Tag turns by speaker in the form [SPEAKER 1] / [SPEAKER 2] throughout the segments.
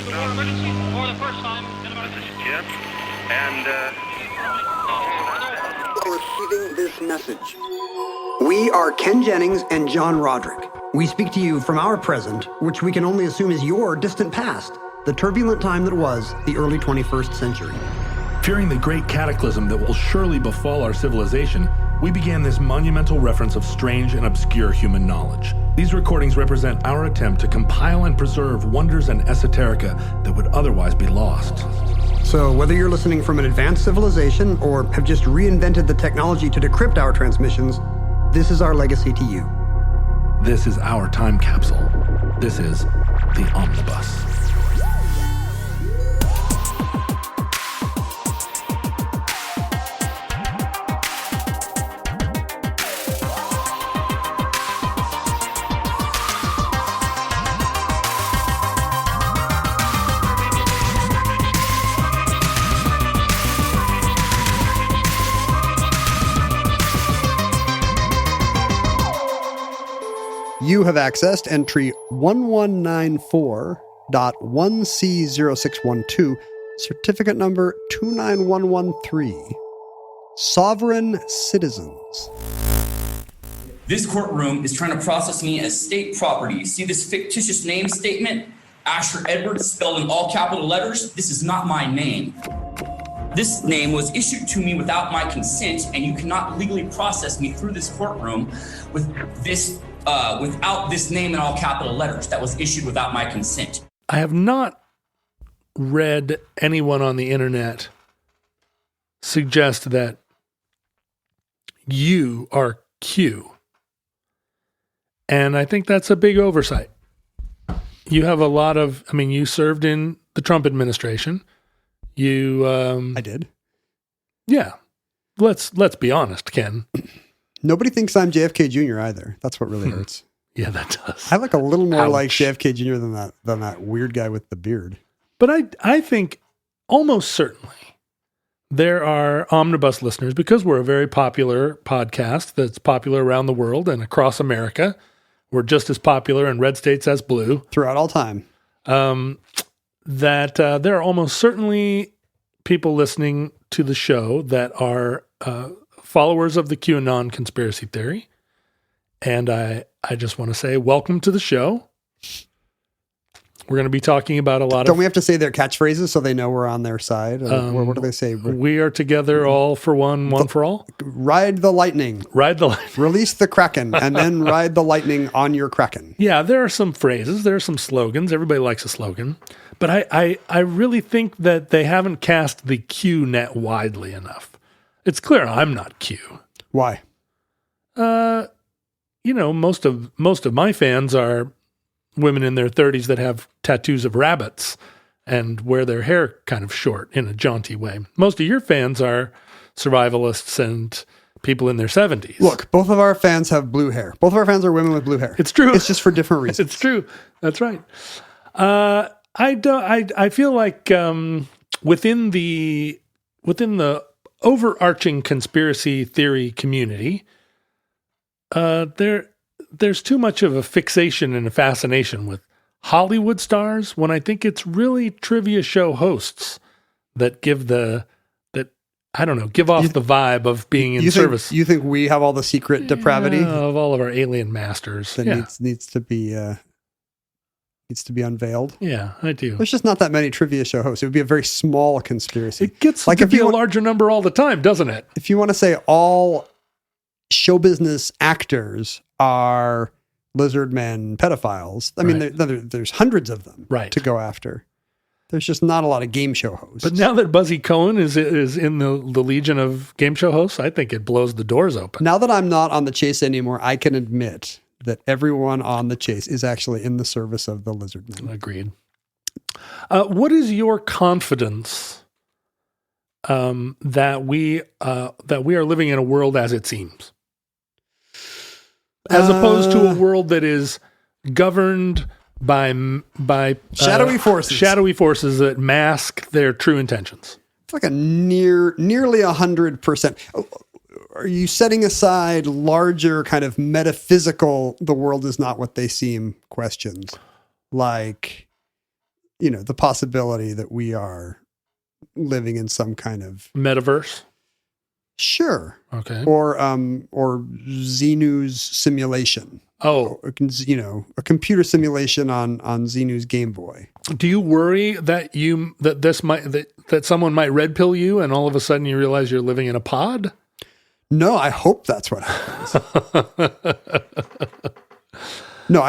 [SPEAKER 1] emergency for the first time in about...
[SPEAKER 2] This is Jim, and
[SPEAKER 3] Receiving this message. We are Ken Jennings and John Roderick. We speak to you from our present, which we can only assume is your distant past, the turbulent time that was the early 21st century.
[SPEAKER 4] Fearing the great cataclysm that will surely befall our civilization, we began this monumental reference of strange and obscure human knowledge. These recordings represent our attempt to compile and preserve wonders and esoterica that would otherwise be lost.
[SPEAKER 3] So whether you're listening from an advanced civilization or have just reinvented the technology to decrypt our transmissions, this is our legacy to you.
[SPEAKER 4] This is our time capsule. This is the Omnibus.
[SPEAKER 3] You have accessed entry 1194.1C0612, certificate number 29113. Sovereign Citizens.
[SPEAKER 5] This courtroom is trying to process me as state property. See this fictitious name statement? Asher Edwards, spelled in all capital letters? This is not my name. This name was issued to me without my consent, and you cannot legally process me through this courtroom without this name in all capital letters that was issued without my consent.
[SPEAKER 4] I have not read anyone on the internet suggest that you are Q. And I think that's a big oversight. You have a lot of, you served in the Trump administration.
[SPEAKER 3] I did.
[SPEAKER 4] Yeah. Let's be honest, Ken.
[SPEAKER 3] Nobody thinks I'm JFK Jr. either. That's what really hurts.
[SPEAKER 4] Yeah, that does.
[SPEAKER 3] I look a little more
[SPEAKER 4] Ouch.
[SPEAKER 3] like JFK Jr. than that weird guy with the beard.
[SPEAKER 4] But I think almost certainly there are Omnibus listeners, because we're a very popular podcast that's popular around the world and across America. We're just as popular in red states as blue.
[SPEAKER 3] Throughout all time.
[SPEAKER 4] That there are almost certainly people listening to the show that are followers of the QAnon conspiracy theory. And I just want to say, welcome to the show. We're going to be talking about a lot
[SPEAKER 3] Don't we have to say their catchphrases so they know we're on their side? Or what do they say?
[SPEAKER 4] We are together, all for one, one for all.
[SPEAKER 3] Ride the lightning.
[SPEAKER 4] Ride the lightning.
[SPEAKER 3] Release the Kraken, and then ride the lightning on your Kraken.
[SPEAKER 4] Yeah, there are some phrases. There are some slogans. Everybody likes a slogan. But I really think that they haven't cast the Q net widely enough. It's clear I'm not Q.
[SPEAKER 3] Why?
[SPEAKER 4] Most of my fans are women in their 30s that have tattoos of rabbits and wear their hair kind of short in a jaunty way. Most of your fans are survivalists and people in their 70s.
[SPEAKER 3] Look, both of our fans have blue hair. Both of our fans are women with blue hair.
[SPEAKER 4] It's true.
[SPEAKER 3] It's just for different reasons.
[SPEAKER 4] It's true. That's right. I feel like within the overarching conspiracy theory community, there's too much of a fixation and a fascination with Hollywood stars, when I think it's really trivia show hosts that give off the vibe of being in service.
[SPEAKER 3] You think we have all the secret depravity
[SPEAKER 4] of all of our alien masters
[SPEAKER 3] that needs to be unveiled?
[SPEAKER 4] Yeah, I do.
[SPEAKER 3] There's just not that many trivia show hosts. It would be a very small conspiracy.
[SPEAKER 4] It gets to be a larger number all the time, doesn't it?
[SPEAKER 3] If you want to say all show business actors are lizard men pedophiles, there's hundreds of them to go after. There's just not a lot of game show hosts.
[SPEAKER 4] But now that Buzzy Cohen is in the legion of game show hosts, I think it blows the doors open.
[SPEAKER 3] Now that I'm not on the chase anymore, I can admit that everyone on the chase is actually in the service of the lizard men.
[SPEAKER 4] Agreed. What is your confidence that we are living in a world as it seems, as opposed to a world that is governed by
[SPEAKER 3] shadowy
[SPEAKER 4] forces that mask their true intentions?
[SPEAKER 3] It's like a nearly 100%. Are you setting aside larger kind of metaphysical, the world is not what they seem questions? Like,
[SPEAKER 6] the possibility that we are living in some kind of
[SPEAKER 4] metaverse.
[SPEAKER 6] Sure.
[SPEAKER 4] Okay.
[SPEAKER 6] Or Xenu's simulation.
[SPEAKER 4] Oh,
[SPEAKER 6] a computer simulation on Xenu's Game Boy.
[SPEAKER 4] Do you worry that that someone might red pill you and all of a sudden you realize you're living in a pod?
[SPEAKER 6] No, I hope that's what happens. No,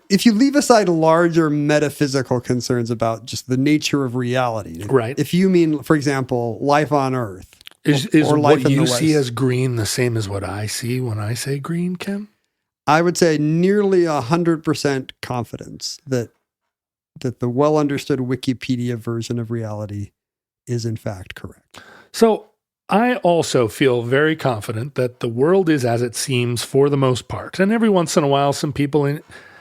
[SPEAKER 6] if you leave aside larger metaphysical concerns about just the nature of reality,
[SPEAKER 4] right?
[SPEAKER 6] If you mean, for example, life on Earth,
[SPEAKER 4] is
[SPEAKER 6] or life
[SPEAKER 4] what
[SPEAKER 6] in
[SPEAKER 4] you
[SPEAKER 6] the
[SPEAKER 4] see
[SPEAKER 6] West,
[SPEAKER 4] as green the same as what I see when I say green, Ken?
[SPEAKER 6] I would say nearly 100% confidence that the well understood Wikipedia version of reality is in fact correct.
[SPEAKER 4] So I also feel very confident that the world is as it seems for the most part. And every once in a while, some people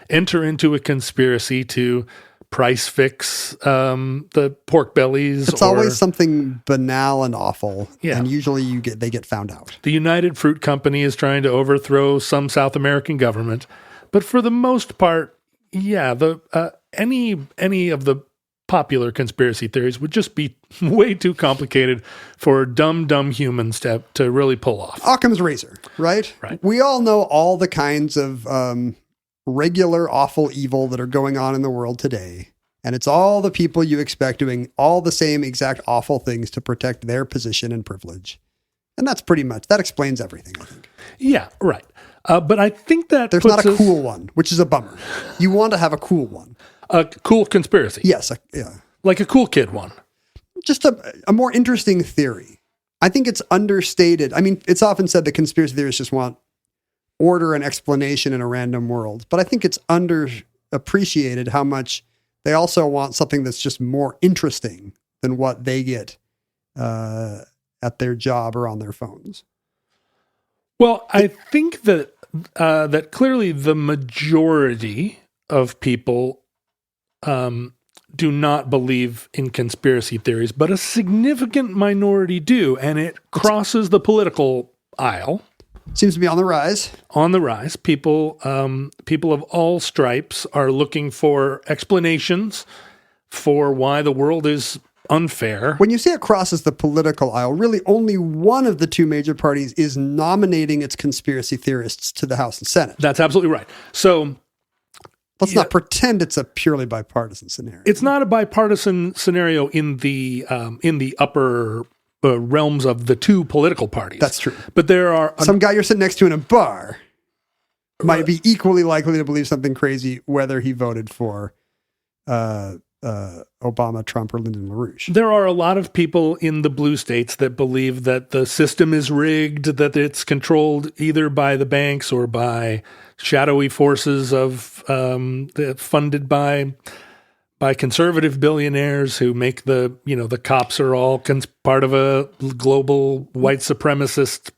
[SPEAKER 4] enter into a conspiracy to price fix the pork bellies.
[SPEAKER 6] It's always something banal and awful.
[SPEAKER 4] Yeah.
[SPEAKER 6] And usually they get found out.
[SPEAKER 4] The United Fruit Company is trying to overthrow some South American government. But for the most part, yeah, any of the popular conspiracy theories would just be way too complicated for dumb humans to really pull off.
[SPEAKER 6] Occam's razor, right?
[SPEAKER 4] Right.
[SPEAKER 6] We all know all the kinds of regular awful evil that are going on in the world today. And it's all the people you expect doing all the same exact awful things to protect their position and privilege. And that explains everything, I think.
[SPEAKER 4] Yeah, right. But I think that
[SPEAKER 6] there's not a cool one, which is a bummer. You want to have a cool one.
[SPEAKER 4] A cool conspiracy.
[SPEAKER 6] Yes. Yeah.
[SPEAKER 4] Like a cool kid one.
[SPEAKER 6] Just a more interesting theory. I think it's understated. I mean, it's often said that conspiracy theorists just want order and explanation in a random world. But I think it's underappreciated how much they also want something that's just more interesting than what they get at their job or on their phones.
[SPEAKER 4] Well, I think that that clearly the majority of people do not believe in conspiracy theories, but a significant minority do, and it crosses the political aisle.
[SPEAKER 6] Seems to be on the rise.
[SPEAKER 4] On the rise. People of all stripes are looking for explanations for why the world is unfair.
[SPEAKER 6] When you say it crosses the political aisle, really only one of the two major parties is nominating its conspiracy theorists to the House and Senate.
[SPEAKER 4] That's absolutely right. So
[SPEAKER 6] let's not pretend it's a purely bipartisan scenario.
[SPEAKER 4] It's not a bipartisan scenario in the upper realms of the two political parties.
[SPEAKER 6] That's true.
[SPEAKER 4] But there are
[SPEAKER 6] some guy you're sitting next to in a bar might be equally likely to believe something crazy, whether he voted for Obama, Trump, or Lyndon LaRouche.
[SPEAKER 4] There are a lot of people in the blue states that believe that the system is rigged, that it's controlled either by the banks or by shadowy forces funded by conservative billionaires who make the cops are all part of a global white supremacist,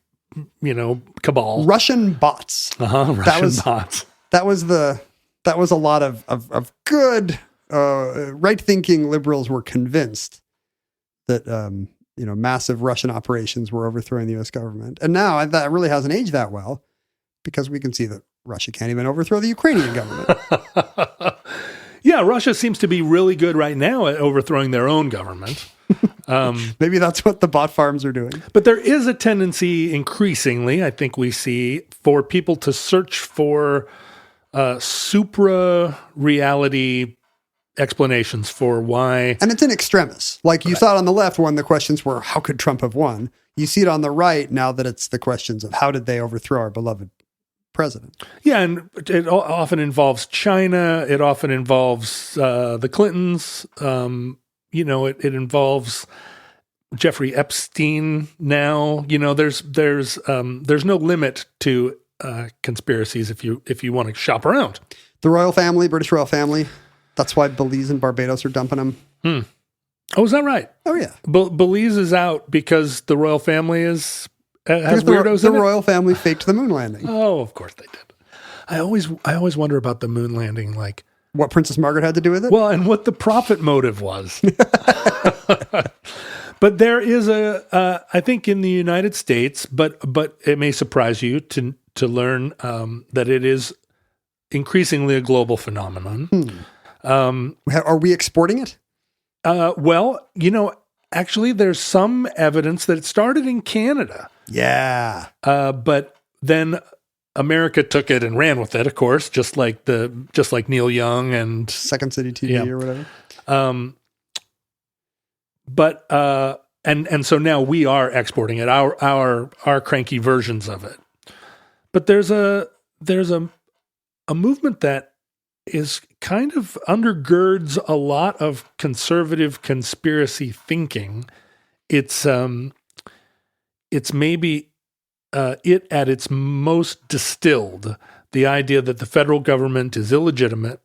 [SPEAKER 4] cabal.
[SPEAKER 6] Russian bots.
[SPEAKER 4] Russian bots.
[SPEAKER 6] That was a lot of good right-thinking liberals were convinced that massive Russian operations were overthrowing the U.S. government, and now that really hasn't aged that well because we can see that Russia can't even overthrow the Ukrainian government.
[SPEAKER 4] Yeah, Russia seems to be really good right now at overthrowing their own government.
[SPEAKER 6] Maybe that's what the bot farms are doing.
[SPEAKER 4] But there is a tendency increasingly, I think we see, for people to search for supra-reality explanations for why.
[SPEAKER 6] And it's in extremis. Like you saw it on the left when the questions were, how could Trump have won? You see it on the right now that it's the questions of how did they overthrow our beloved president?
[SPEAKER 4] Yeah, and it often involves China. It often involves the Clintons. It involves Jeffrey Epstein now. There's no limit to conspiracies if you want to shop around.
[SPEAKER 6] The royal family, British royal family. That's why Belize and Barbados are dumping them.
[SPEAKER 4] Oh, is that right?
[SPEAKER 6] Oh, yeah.
[SPEAKER 4] Belize is out because the royal family has weirdos in it?
[SPEAKER 6] The royal family faked the moon landing.
[SPEAKER 4] Oh, of course they did. I always wonder about the moon landing, like
[SPEAKER 6] what Princess Margaret had to do with it.
[SPEAKER 4] Well, and what the profit motive was. But there is I think in the United States, but it may surprise you to learn that it is increasingly a global phenomenon.
[SPEAKER 6] Are we exporting it?
[SPEAKER 4] Well, actually, there's some evidence that it started in Canada.
[SPEAKER 6] Yeah.
[SPEAKER 4] But then America took it and ran with it, of course, just like Neil Young and
[SPEAKER 6] Second City TV or whatever.
[SPEAKER 4] And so now we are exporting it, our cranky versions of it. But there's a movement that is kind of undergirds a lot of conservative conspiracy thinking. It's maybe it at its most distilled, the idea that the federal government is illegitimate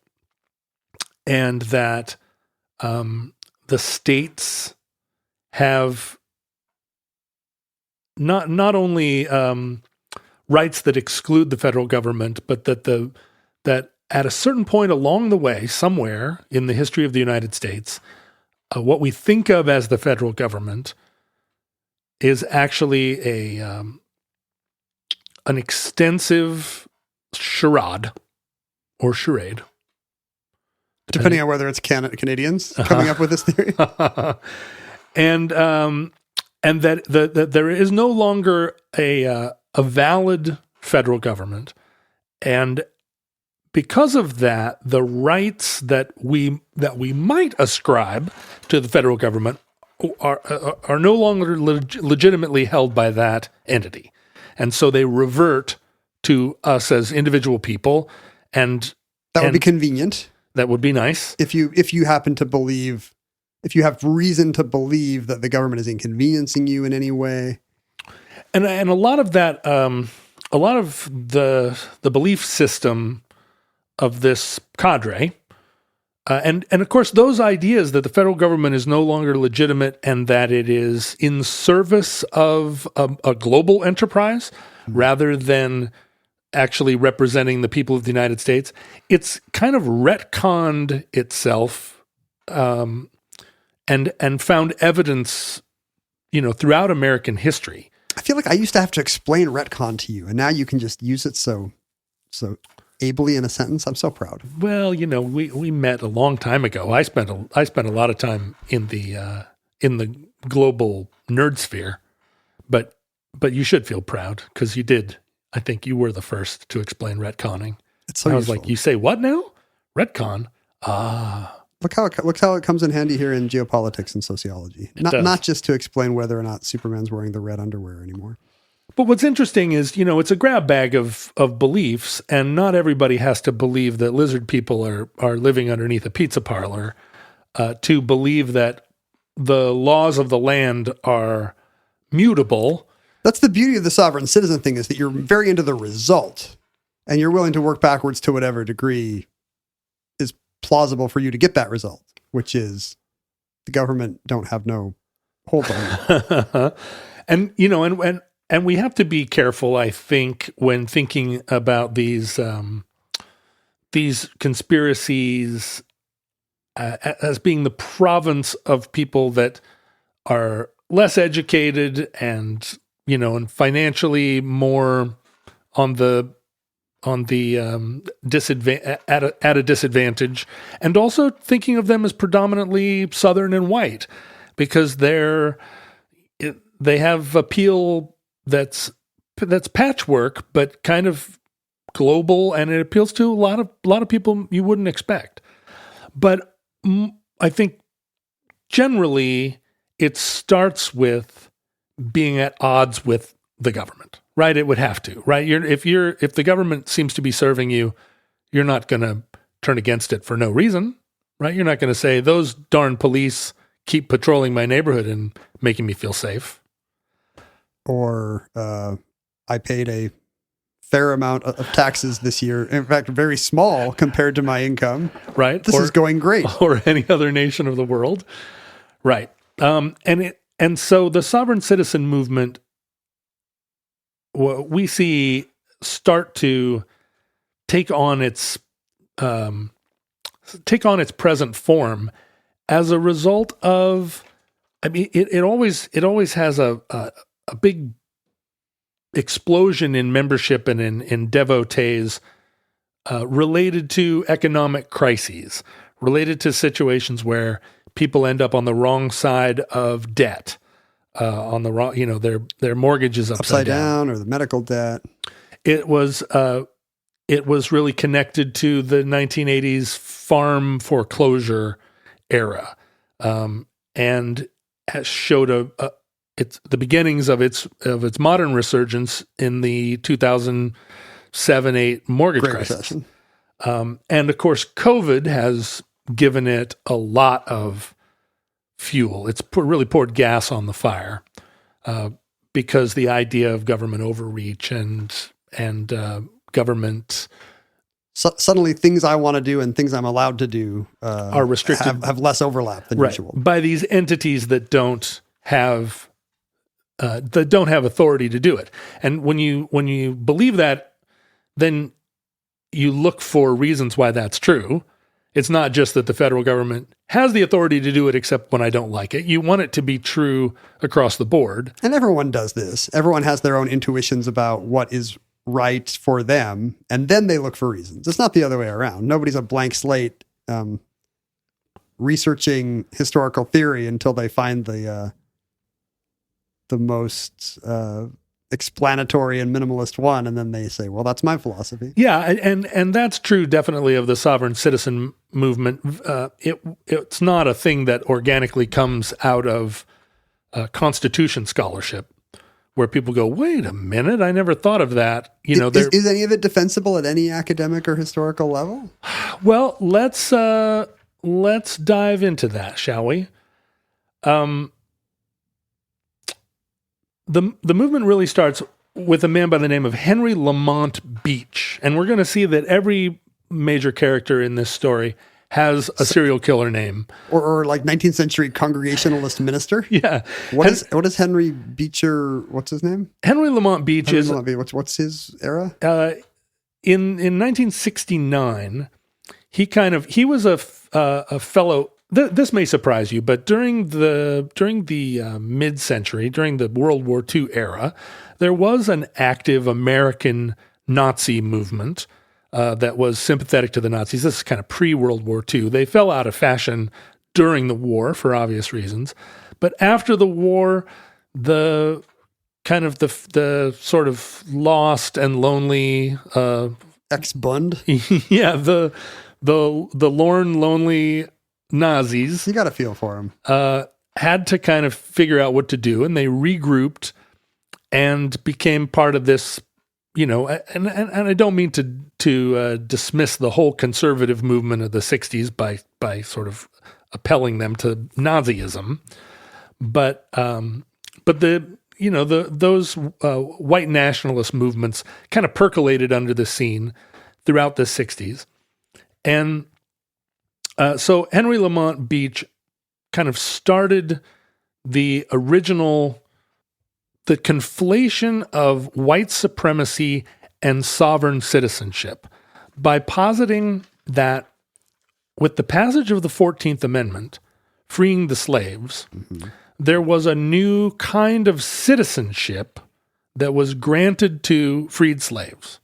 [SPEAKER 4] and that the states have not only rights that exclude the federal government, but that at a certain point along the way, somewhere in the history of the United States, what we think of as the federal government is actually an extensive charade or charade.
[SPEAKER 6] Depending on whether it's Canadians coming up with this theory.
[SPEAKER 4] and that there is no longer a valid federal government. And because of that, the rights that we might ascribe to the federal government are no longer legitimately held by that entity. And so they revert to us as individual people, and
[SPEAKER 6] that would be convenient.
[SPEAKER 4] That would be nice.
[SPEAKER 6] If you happen to believe, if you have reason to believe that the government is inconveniencing you in any way.
[SPEAKER 4] And a lot of that, a lot of the belief system of this cadre, and of course those ideas that the federal government is no longer legitimate and that it is in service of a global enterprise rather than actually representing the people of the United States, it's kind of retconned itself and found evidence, throughout American history.
[SPEAKER 6] I feel like I used to have to explain retcon to you, and now you can just use it so ably in a sentence. I'm so proud.
[SPEAKER 4] Well, we met a long time ago. I spent a lot of time in the global nerd sphere, but you should feel proud because you did. I think you were the first to explain retconning.
[SPEAKER 6] It's so
[SPEAKER 4] I was
[SPEAKER 6] useful.
[SPEAKER 4] like, you say what now? Retcon?
[SPEAKER 6] Look how it comes in handy here in geopolitics and sociology. Not just to explain whether or not Superman's wearing the red underwear anymore.
[SPEAKER 4] But what's interesting is, it's a grab bag of beliefs, and not everybody has to believe that lizard people are living underneath a pizza parlor to believe that the laws of the land are mutable.
[SPEAKER 6] That's the beauty of the sovereign citizen thing, is that you're very into the result, and you're willing to work backwards to whatever degree is plausible for you to get that result, which is the government don't have no hold on you.
[SPEAKER 4] And we have to be careful, I think, when thinking about these conspiracies as being the province of people that are less educated and financially more at a disadvantage, and also thinking of them as predominantly Southern and white, because they have appeal that's patchwork, but kind of global, and it appeals to a lot of people you wouldn't expect. But I think generally it starts with being at odds with the government, right? It would have to, right? If the government seems to be serving you, you're not going to turn against it for no reason, right? You're not going to say those darn police keep patrolling my neighborhood and making me feel safe.
[SPEAKER 6] Or I paid a fair amount of taxes this year. In fact, very small compared to my income.
[SPEAKER 4] Right.
[SPEAKER 6] This is going great.
[SPEAKER 4] Or any other nation of the world. Right. And so the sovereign citizen movement, what we see start to take on its present form as a result of, it always has a big explosion in membership and in devotees related to economic crises, related to situations where people end up on the wrong side of debt, on the wrong, their mortgage is upside down,
[SPEAKER 6] or the medical debt.
[SPEAKER 4] It was really connected to the 1980s farm foreclosure era, and has showed it's the beginnings of its modern resurgence in the 2007-8 mortgage
[SPEAKER 6] Great
[SPEAKER 4] crisis.
[SPEAKER 6] Recession.
[SPEAKER 4] And of course, COVID has given it a lot of fuel. It's really poured gas on the fire, because the idea of government overreach and government
[SPEAKER 6] Suddenly things I want to do and things I'm allowed to do
[SPEAKER 4] are restricted,
[SPEAKER 6] have less overlap than usual
[SPEAKER 4] by these entities that don't have authority to do it. And when you believe that, then you look for reasons why that's true. It's not just that the federal government has the authority to do it, except when I don't like it. You want it to be true across the board.
[SPEAKER 6] And everyone does this. Everyone has their own intuitions about what is right for them, and then they look for reasons. It's not the other way around. Nobody's a blank slate researching historical theory until they find the most explanatory and minimalist one, and then they say, well, that's my philosophy.
[SPEAKER 4] Yeah, and that's true definitely of the sovereign citizen movement. It's not a thing that organically comes out of Constitution scholarship, where people go, wait a minute, I never thought of that.
[SPEAKER 6] Is any of it defensible at any academic or historical level?
[SPEAKER 4] Well, let's dive into that, shall we? The movement really starts with a man by the name of Henry Lamont Beach, and we're going to see that every major character in this story has a serial killer name,
[SPEAKER 6] or like 19th century Congregationalist minister.
[SPEAKER 4] Yeah.
[SPEAKER 6] What is Henry Beecher? What's his name?
[SPEAKER 4] Henry Lamont Beach
[SPEAKER 6] what's his era?
[SPEAKER 4] In 1969, he was a fellow. This may surprise you, but during the mid-century, during the World War II era, there was an active American Nazi movement that was sympathetic to the Nazis. This is kind of pre-World War II. They fell out of fashion during the war for obvious reasons, but after the war, the sort of lost and lonely
[SPEAKER 6] ex-Bund.
[SPEAKER 4] Yeah, the lorn, lonely Nazis.
[SPEAKER 6] You got a feel for them.
[SPEAKER 4] Had to kind of figure out what to do, and they regrouped and became part of this. And I don't mean to dismiss the whole conservative movement of the 60s by sort of appelling them to Nazism, but those white nationalist movements kind of percolated under the scene throughout the 60s, and so Henry Lamont Beach kind of started the conflation of white supremacy and sovereign citizenship by positing that with the passage of the 14th Amendment, freeing the slaves, there was a new kind of citizenship that was granted to freed slaves.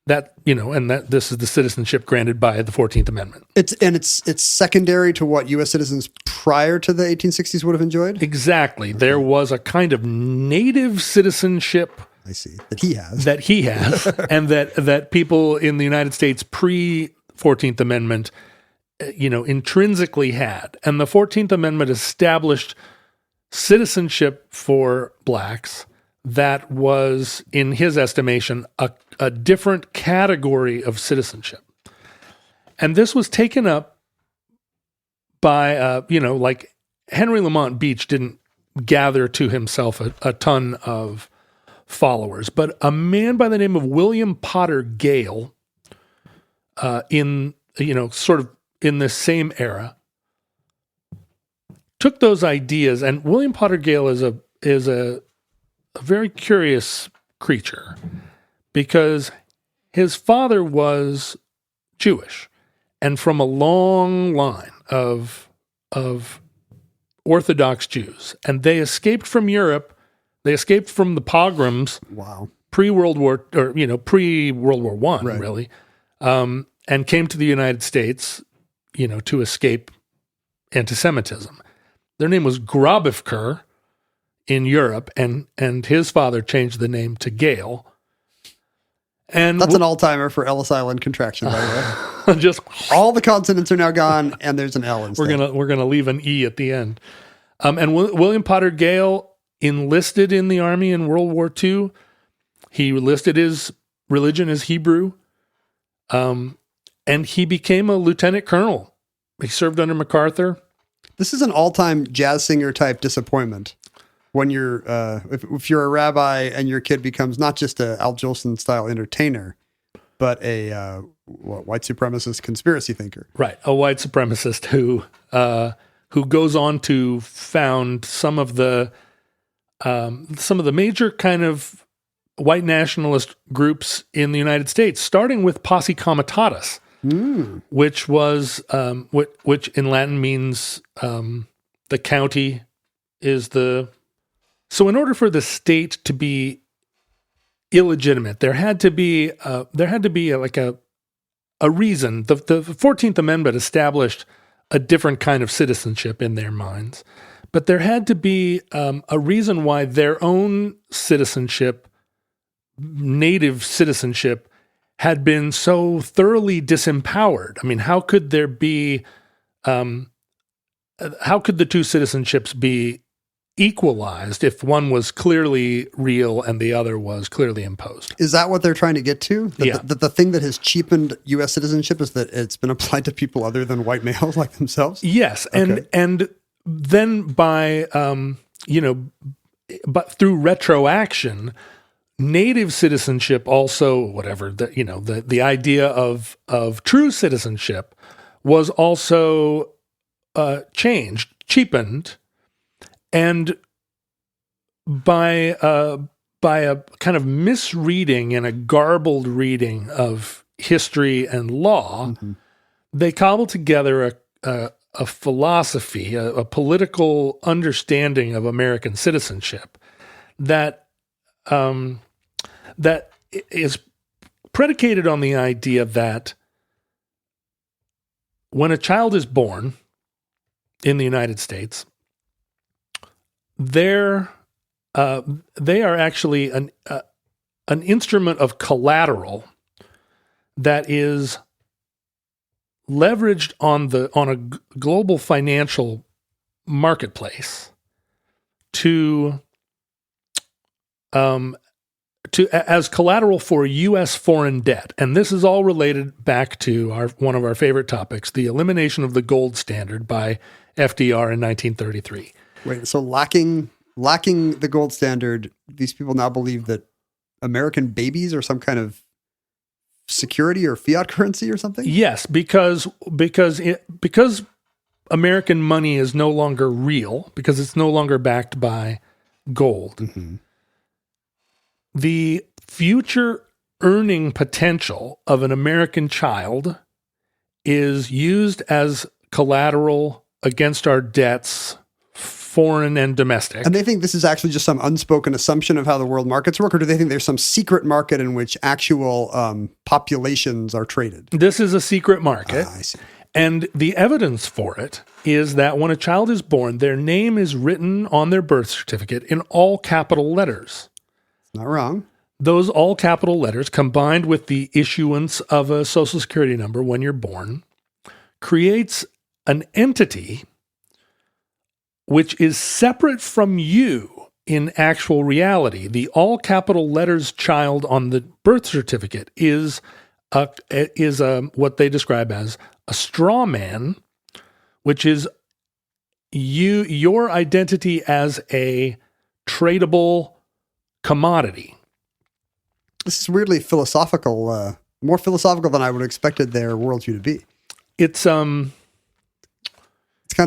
[SPEAKER 4] That this is the citizenship granted by the 14th Amendment.
[SPEAKER 6] It's secondary to what U.S. citizens prior to the 1860s would have enjoyed?
[SPEAKER 4] Exactly. Okay. There was a kind of native citizenship.
[SPEAKER 6] I see. That he has.
[SPEAKER 4] And that people in the United States pre-14th Amendment, intrinsically had. And the 14th Amendment established citizenship for blacks that was, in his estimation, a different category of citizenship. And this was taken up by, like Henry Lamont Beach didn't gather to himself a ton of followers, but a man by the name of William Potter Gale, sort of in this same era, took those ideas, and William Potter Gale is a very curious creature because his father was Jewish and from a long line of Orthodox Jews, and they escaped from Europe. They escaped from the pogroms.
[SPEAKER 6] Wow.
[SPEAKER 4] Pre-World War I, really, and came to the United States, to escape anti-Semitism. Their name was Grobevker in Europe, and his father changed the name to Gale. And
[SPEAKER 6] that's an all-timer for Ellis Island contraction, by the way.
[SPEAKER 4] Just
[SPEAKER 6] all the consonants are now gone, and there's an L instead.
[SPEAKER 4] We're gonna leave an E at the end. And William Potter Gale enlisted in the army in World War II. He listed his religion as Hebrew, and he became a lieutenant colonel. He served under MacArthur.
[SPEAKER 6] This is an all-time jazz singer type disappointment. When you're, if you're a rabbi and your kid becomes not just a Al Jolson style entertainer, but a white supremacist conspiracy thinker,
[SPEAKER 4] right? A white supremacist who goes on to found some of the major kind of white nationalist groups in the United States, starting with Posse Comitatus, which was which in Latin means the county is the. So in order for the state to be illegitimate, there had to be like a reason. The 14th Amendment established a different kind of citizenship in their minds, but there had to be a reason why their own citizenship, native citizenship, had been so thoroughly disempowered. I mean, how could there be? How could the two citizenships be equalized if one was clearly real and the other was clearly imposed?
[SPEAKER 6] Is that what they're trying to get to?
[SPEAKER 4] Yeah.
[SPEAKER 6] The thing that has cheapened U.S. citizenship is that it's been applied to people other than white males like themselves?
[SPEAKER 4] Yes.
[SPEAKER 6] Okay.
[SPEAKER 4] And then by, but through retroaction, native citizenship also, the idea of true citizenship was also changed, cheapened, and by a kind of misreading and a garbled reading of history and law, they cobbled together a philosophy, a political understanding of American citizenship that is predicated on the idea that when a child is born in the United States, they are actually an instrument of collateral that is leveraged on a global financial marketplace as collateral for U.S. foreign debt. And this is all related back to one of our favorite topics, the elimination of the gold standard by FDR in 1933.
[SPEAKER 6] Wait, so lacking the gold standard, these people now believe that American babies are some kind of security or fiat currency or something?
[SPEAKER 4] Yes, because American money is no longer real, because it's no longer backed by gold. Mm-hmm. The future earning potential of an American child is used as collateral against our debts, foreign and domestic.
[SPEAKER 6] And they think this is actually just some unspoken assumption of how the world markets work, or do they think there's some secret market in which actual populations are traded?
[SPEAKER 4] This is a secret market.
[SPEAKER 6] I see.
[SPEAKER 4] And the evidence for it is that when a child is born, their name is written on their birth certificate in all capital letters.
[SPEAKER 6] Not wrong.
[SPEAKER 4] Those all capital letters, combined with the issuance of a Social Security number when you're born, creates an entity which is separate from you in actual reality. The all capital letters child on the birth certificate is what they describe as a straw man, which is your identity as a tradable commodity.
[SPEAKER 6] This is weirdly philosophical, more philosophical than I would have expected their worldview to be.
[SPEAKER 4] It's
[SPEAKER 6] kind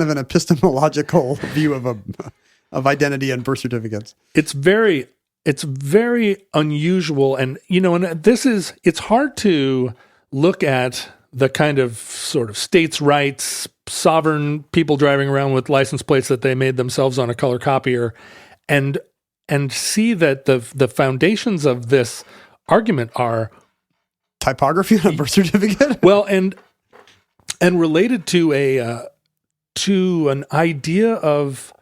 [SPEAKER 6] of an epistemological view of identity and birth certificates.
[SPEAKER 4] It's very unusual, and it's hard to look at the kind of sort of states' rights, sovereign people driving around with license plates that they made themselves on a color copier, and see that the foundations of this argument are
[SPEAKER 6] typography on a birth certificate?
[SPEAKER 4] Well, and related to an idea of,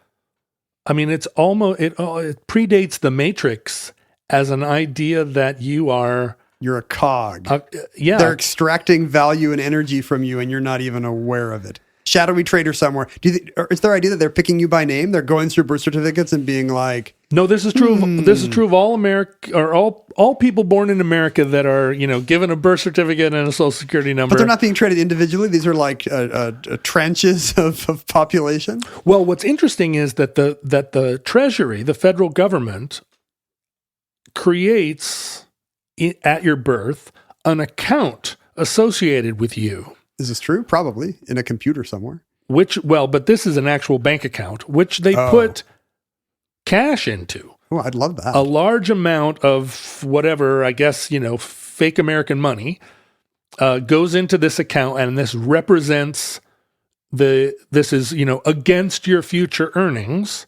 [SPEAKER 4] I mean, it predates the Matrix as an idea that you're
[SPEAKER 6] a cog.
[SPEAKER 4] Yeah.
[SPEAKER 6] They're extracting value and energy from you and you're not even aware of it. Shadowy trader somewhere. Or is their idea that they're picking you by name? They're going through birth certificates and being like,
[SPEAKER 4] no, this is true. This is true of all America, or all people born in America that are, given a birth certificate and a social security number.
[SPEAKER 6] But they're not being traded individually. These are like trenches of population.
[SPEAKER 4] Well, what's interesting is that the Treasury, the federal government, creates at your birth an account associated with you.
[SPEAKER 6] Is this true? Probably in a computer somewhere.
[SPEAKER 4] But this is an actual bank account, which they put cash into.
[SPEAKER 6] Oh, I'd love that.
[SPEAKER 4] A large amount of whatever, I guess, fake American money goes into this account, and this represents this is, against your future earnings.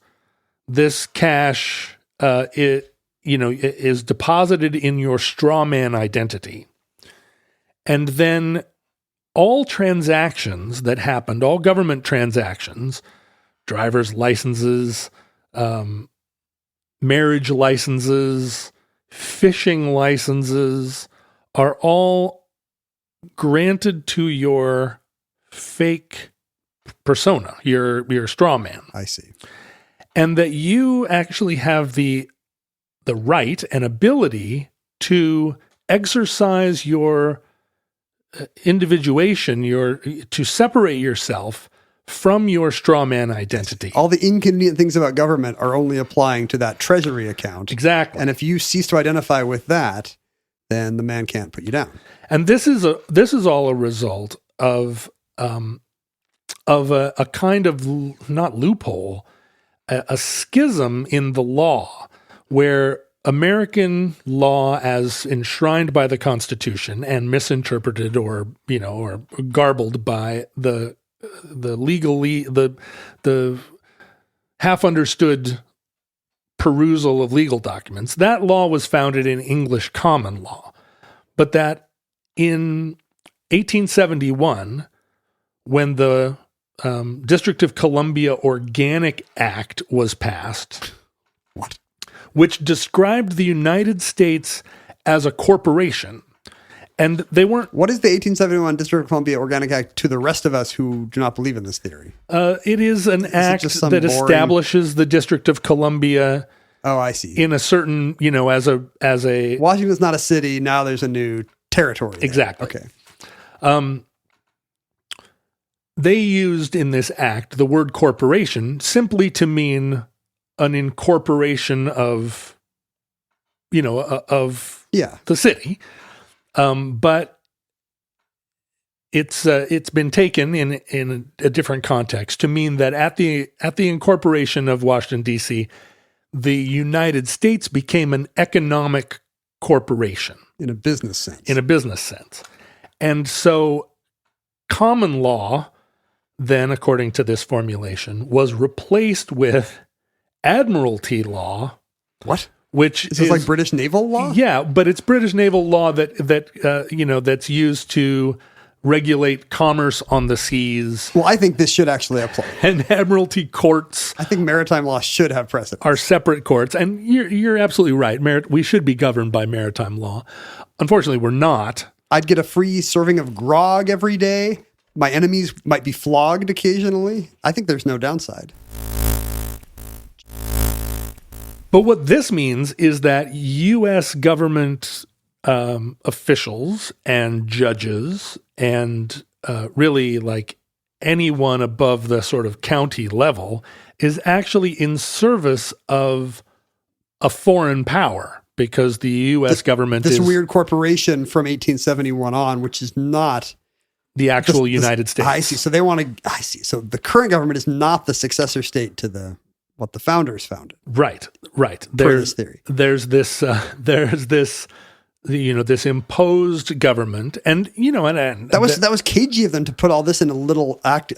[SPEAKER 4] This cash, is deposited in your straw man identity. And then all transactions that happened, all government transactions, driver's licenses, marriage licenses, fishing licenses, are all granted to your fake persona, your straw man.
[SPEAKER 6] I see.
[SPEAKER 4] And that you actually have the right and ability to exercise your individuation, to separate yourself from your straw man identity.
[SPEAKER 6] All the inconvenient things about government are only applying to that treasury account.
[SPEAKER 4] Exactly.
[SPEAKER 6] And if you cease to identify with that, then the man can't put you down.
[SPEAKER 4] And this is all a result of a kind of, not loophole, a schism in the law, where American law, as enshrined by the Constitution and misinterpreted or garbled by the half understood perusal of legal documents, that law was founded in English common law. But that in 1871, when the District of Columbia Organic Act was passed, which described the United States as a corporation. And they weren't...
[SPEAKER 6] What is the 1871 District of Columbia Organic Act to the rest of us who do not believe in this theory?
[SPEAKER 4] It is an act that establishes the District of Columbia.
[SPEAKER 6] Oh, I see.
[SPEAKER 4] In a certain, as a...
[SPEAKER 6] Washington's not a city. Now there's a new territory there.
[SPEAKER 4] Exactly.
[SPEAKER 6] Okay.
[SPEAKER 4] They used in this act the word corporation simply to mean an incorporation of, the city. But it's been taken in a different context to mean that at the incorporation of Washington, D.C., the United States became an economic corporation.
[SPEAKER 6] In a business sense.
[SPEAKER 4] And so common law, then, according to this formulation, was replaced with admiralty law.
[SPEAKER 6] What?
[SPEAKER 4] Which
[SPEAKER 6] is like British naval law?
[SPEAKER 4] Yeah, but it's British naval law that's used to regulate commerce on the seas.
[SPEAKER 6] Well, I think this should actually apply.
[SPEAKER 4] And admiralty courts.
[SPEAKER 6] I think maritime law should have precedence.
[SPEAKER 4] Are separate courts, and you're absolutely right. We should be governed by maritime law. Unfortunately, we're not.
[SPEAKER 6] I'd get a free serving of grog every day. My enemies might be flogged occasionally. I think there's no downside.
[SPEAKER 4] But what this means is that U.S. government officials and judges and really like anyone above the sort of county level is actually in service of a foreign power, because the U.S. government
[SPEAKER 6] is...
[SPEAKER 4] This
[SPEAKER 6] weird corporation from 1871 on, which is not...
[SPEAKER 4] the actual United States.
[SPEAKER 6] I see. So they want to... I see. So the current government is not the successor state to what the founders founded.
[SPEAKER 4] Right.
[SPEAKER 6] There's theory.
[SPEAKER 4] There's this this imposed government, and
[SPEAKER 6] that was cagey of them to put all this in a little act,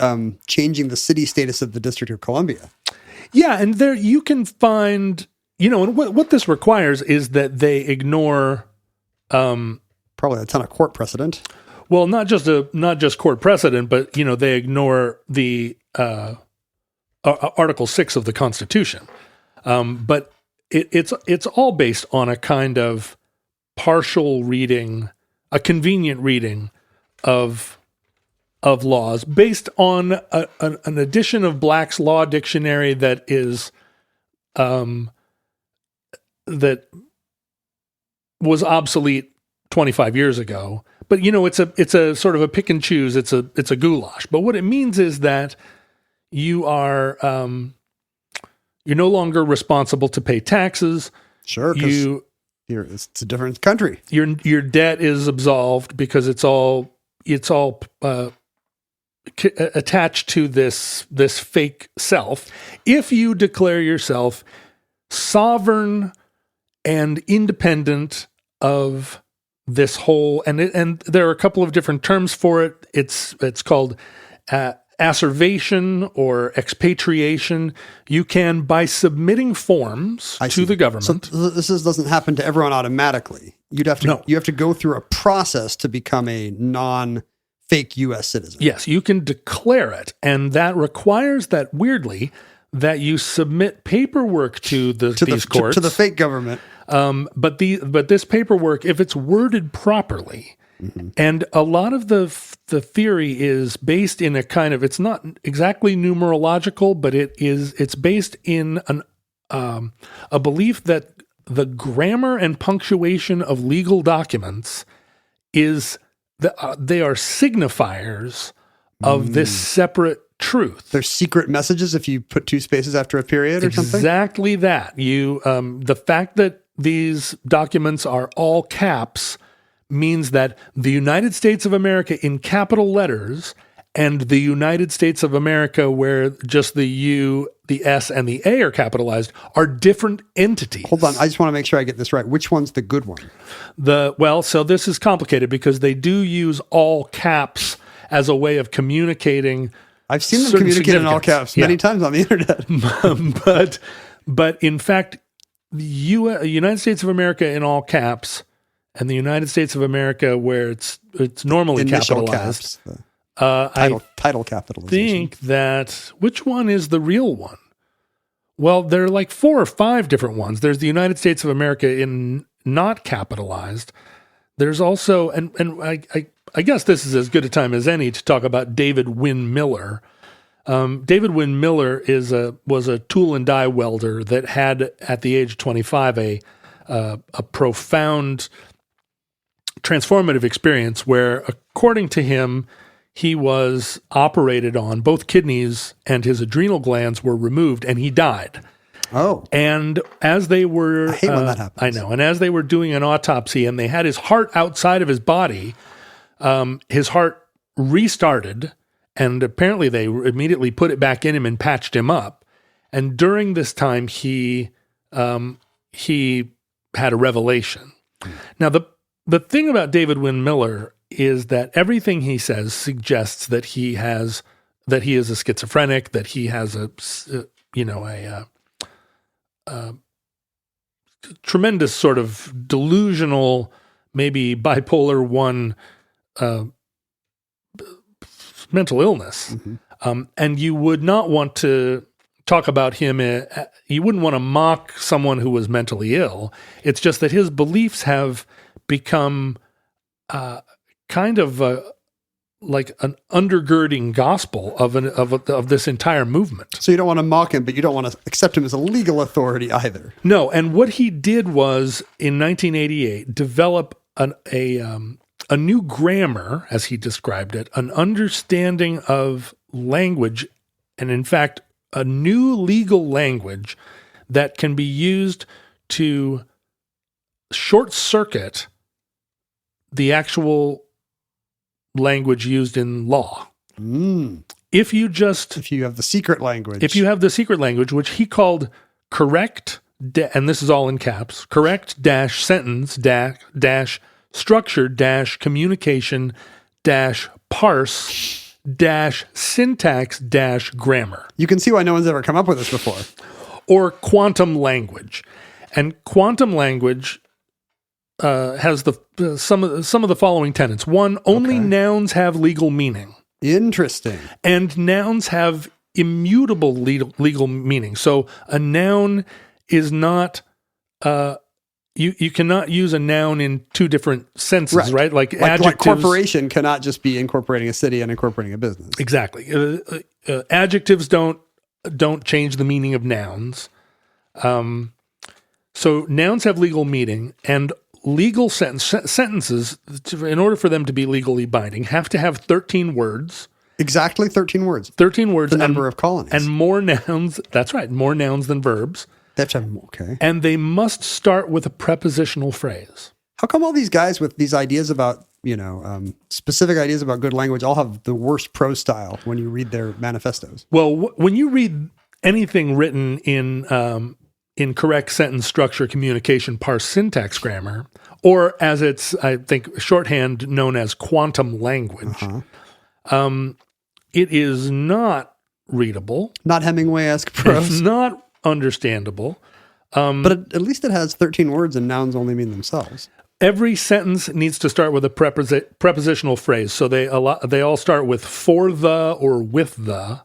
[SPEAKER 6] changing the city status of the District of Columbia.
[SPEAKER 4] Yeah, and there you can find, and what this requires is that they ignore
[SPEAKER 6] Probably a ton of court precedent.
[SPEAKER 4] Well, not just court precedent, but they ignore the Article 6 of the Constitution. But it's all based on a kind of partial reading, a convenient reading of laws based on an edition of Black's Law Dictionary that is that was obsolete 25 years ago. But it's a sort of a pick and choose. It's a goulash. But what it means is that you are you're no longer responsible to pay taxes.
[SPEAKER 6] Sure, because it's a different country.
[SPEAKER 4] Your debt is absolved because it's all attached to this fake self. If you declare yourself sovereign and independent of this whole, and there are a couple of different terms for it. It's called asservation or expatriation. You can, by submitting forms to the government.
[SPEAKER 6] So this doesn't happen to everyone automatically. You have to go through a process to become a non-fake U.S. citizen.
[SPEAKER 4] Yes, you can declare it, and that requires that, weirdly, that you submit paperwork to these courts,
[SPEAKER 6] to the fake government.
[SPEAKER 4] But this paperwork, if it's worded properly, and a lot of the theory is based in a kind of, it's not exactly numerological, but it's based in a belief that the grammar and punctuation of legal documents is they are signifiers of this separate truth.
[SPEAKER 6] There's secret messages if you put two spaces after a period or something?
[SPEAKER 4] Exactly that. You the fact that these documents are all caps means that the United States of America in capital letters and the United States of America where just the U, the S, and the A are capitalized are different entities.
[SPEAKER 6] Hold on. I just want to make sure I get this right. Which one's the good one?
[SPEAKER 4] So this is complicated because they do use all caps as a way of communicating.
[SPEAKER 6] I've seen them communicate in all caps many times on the internet.
[SPEAKER 4] but in fact, the United States of America in all caps and the United States of America where it's normally
[SPEAKER 6] Initial
[SPEAKER 4] capitalized.
[SPEAKER 6] Caps, title capitalization.
[SPEAKER 4] Think that, which one is the real one? Well, there are like 4 or 5 different ones. There's the United States of America in not capitalized. There's also, and I guess this is as good a time as any to talk about David Wynn Miller. David Wynn Miller was a tool and die welder that had, at the age of 25, a profound transformative experience where, according to him, he was operated on, both kidneys and his adrenal glands were removed, and he died.
[SPEAKER 6] Oh.
[SPEAKER 4] And as they were...
[SPEAKER 6] I hate when that happens.
[SPEAKER 4] I know. And as they were doing an autopsy and they had his heart outside of his body, his heart restarted, and apparently they immediately put it back in him and patched him up. And during this time, he had a revelation. Now, the thing about David Wynn Miller is that everything he says suggests that he is a schizophrenic, that he has a tremendous sort of delusional, maybe bipolar 1 mental illness. And you would not want to talk about him. You wouldn't want to mock someone who was mentally ill. It's just that his beliefs have become kind of like an undergirding gospel of this entire movement.
[SPEAKER 6] So you don't want to mock him, but you don't want to accept him as a legal authority either.
[SPEAKER 4] No, and what he did was, in 1988, develop a new grammar, as he described it, an understanding of language, and in fact, a new legal language that can be used to short circuit the actual language used in law. If you have the secret language, which he called correct, and this is all in caps, correct dash sentence dash structure dash communication dash parse dash syntax dash grammar.
[SPEAKER 6] You can see why no one's ever come up with this before.
[SPEAKER 4] Or quantum language. And quantum language has some of the following tenets. One, only nouns have legal meaning.
[SPEAKER 6] Interesting.
[SPEAKER 4] And nouns have immutable legal meaning. So a noun is not you cannot use a noun in two different senses, right? Like adjectives.
[SPEAKER 6] Like corporation cannot just be incorporating a city and incorporating a business.
[SPEAKER 4] Exactly. Adjectives don't change the meaning of nouns. So nouns have legal meaning, and legal sentences, in order for them to be legally binding, have to have 13 words.
[SPEAKER 6] Exactly 13 words.
[SPEAKER 4] 13 words.
[SPEAKER 6] The number of colonies.
[SPEAKER 4] And more nouns. That's right. More nouns than verbs.
[SPEAKER 6] That's okay.
[SPEAKER 4] And they must start with a prepositional phrase.
[SPEAKER 6] How come all these guys with these ideas about, specific ideas about good language all have the worst prose style when you read their manifestos?
[SPEAKER 4] Well, when you read anything written in correct sentence structure, communication, parse, syntax, grammar, or as it's, I think, shorthand known as quantum language, it is not readable.
[SPEAKER 6] Not Hemingway-esque prose.
[SPEAKER 4] It's not understandable.
[SPEAKER 6] But at least it has 13 words and nouns only mean themselves.
[SPEAKER 4] Every sentence needs to start with a prepositional phrase. So they all start with for the or with the.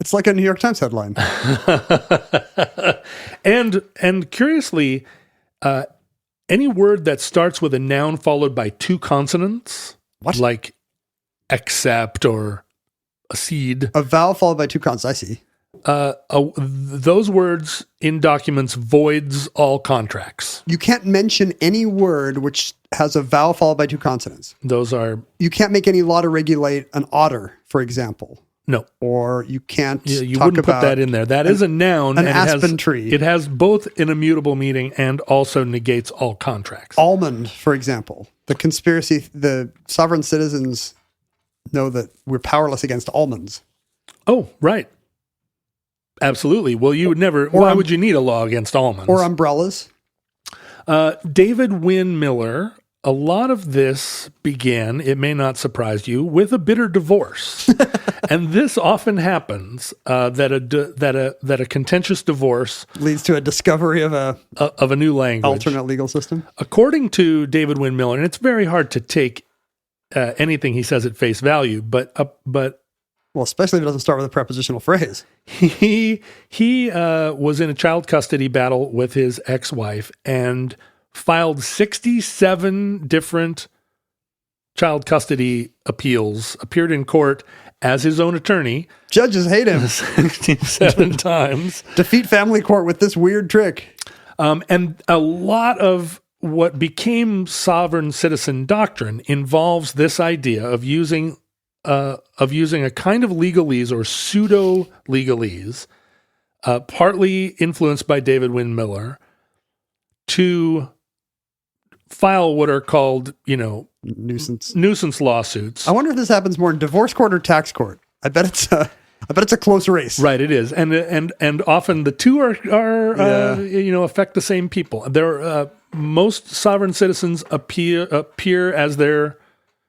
[SPEAKER 6] It's like a New York Times headline.
[SPEAKER 4] And curiously, any word that starts with a noun followed by two consonants, like accept or accede.
[SPEAKER 6] A vowel followed by two consonants, I see.
[SPEAKER 4] Those words in documents voids all contracts.
[SPEAKER 6] You can't mention any word which has a vowel followed by two consonants.
[SPEAKER 4] Those are...
[SPEAKER 6] You can't make any law to regulate an otter, for example.
[SPEAKER 4] No.
[SPEAKER 6] Or you can't
[SPEAKER 4] you
[SPEAKER 6] talk
[SPEAKER 4] wouldn't
[SPEAKER 6] about...
[SPEAKER 4] put that in there. That is a noun.
[SPEAKER 6] An aspen tree.
[SPEAKER 4] It has both an immutable meaning and also negates all contracts.
[SPEAKER 6] Almond, for example. The sovereign citizens know that we're powerless against almonds.
[SPEAKER 4] Oh, right. Absolutely. Well, you would never... why would you need a law against almonds?
[SPEAKER 6] Or umbrellas.
[SPEAKER 4] David Wynne Miller, a lot of this began, it may not surprise you, with a bitter divorce. And this often happens, that a contentious divorce...
[SPEAKER 6] leads to a discovery of
[SPEAKER 4] a new language.
[SPEAKER 6] Alternate legal system.
[SPEAKER 4] According to David Wynne Miller, and it's very hard to take anything he says at face value, but
[SPEAKER 6] well, especially if it doesn't start with a prepositional phrase.
[SPEAKER 4] He was in a child custody battle with his ex-wife and filed 67 different child custody appeals, appeared in court as his own attorney.
[SPEAKER 6] Judges hate him.
[SPEAKER 4] 67 times.
[SPEAKER 6] Defeat family court with this weird trick.
[SPEAKER 4] And a lot of what became sovereign citizen doctrine involves this idea of using a kind of legalese or pseudo-legalese, partly influenced by David Wynne Miller, to file what are called, nuisance lawsuits.
[SPEAKER 6] I wonder if this happens more in divorce court or tax court. I bet it's a close race.
[SPEAKER 4] Right, it is, and often the two are affect the same people. Most sovereign citizens appear as their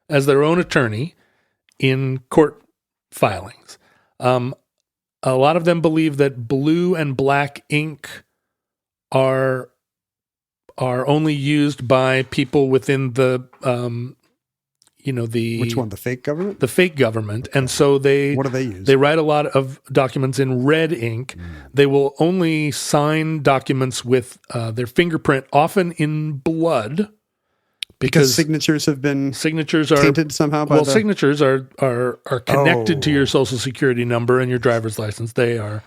[SPEAKER 4] own attorney in court filings. A lot of them believe that blue and black ink are only used by people within the
[SPEAKER 6] which one? The fake government?
[SPEAKER 4] The fake government. And so
[SPEAKER 6] what do they use?
[SPEAKER 4] They write a lot of documents in red ink. They will only sign documents with their fingerprint, often in blood. Because
[SPEAKER 6] signatures have been
[SPEAKER 4] tainted
[SPEAKER 6] somehow by
[SPEAKER 4] signatures are connected to your social security number and your driver's license. Their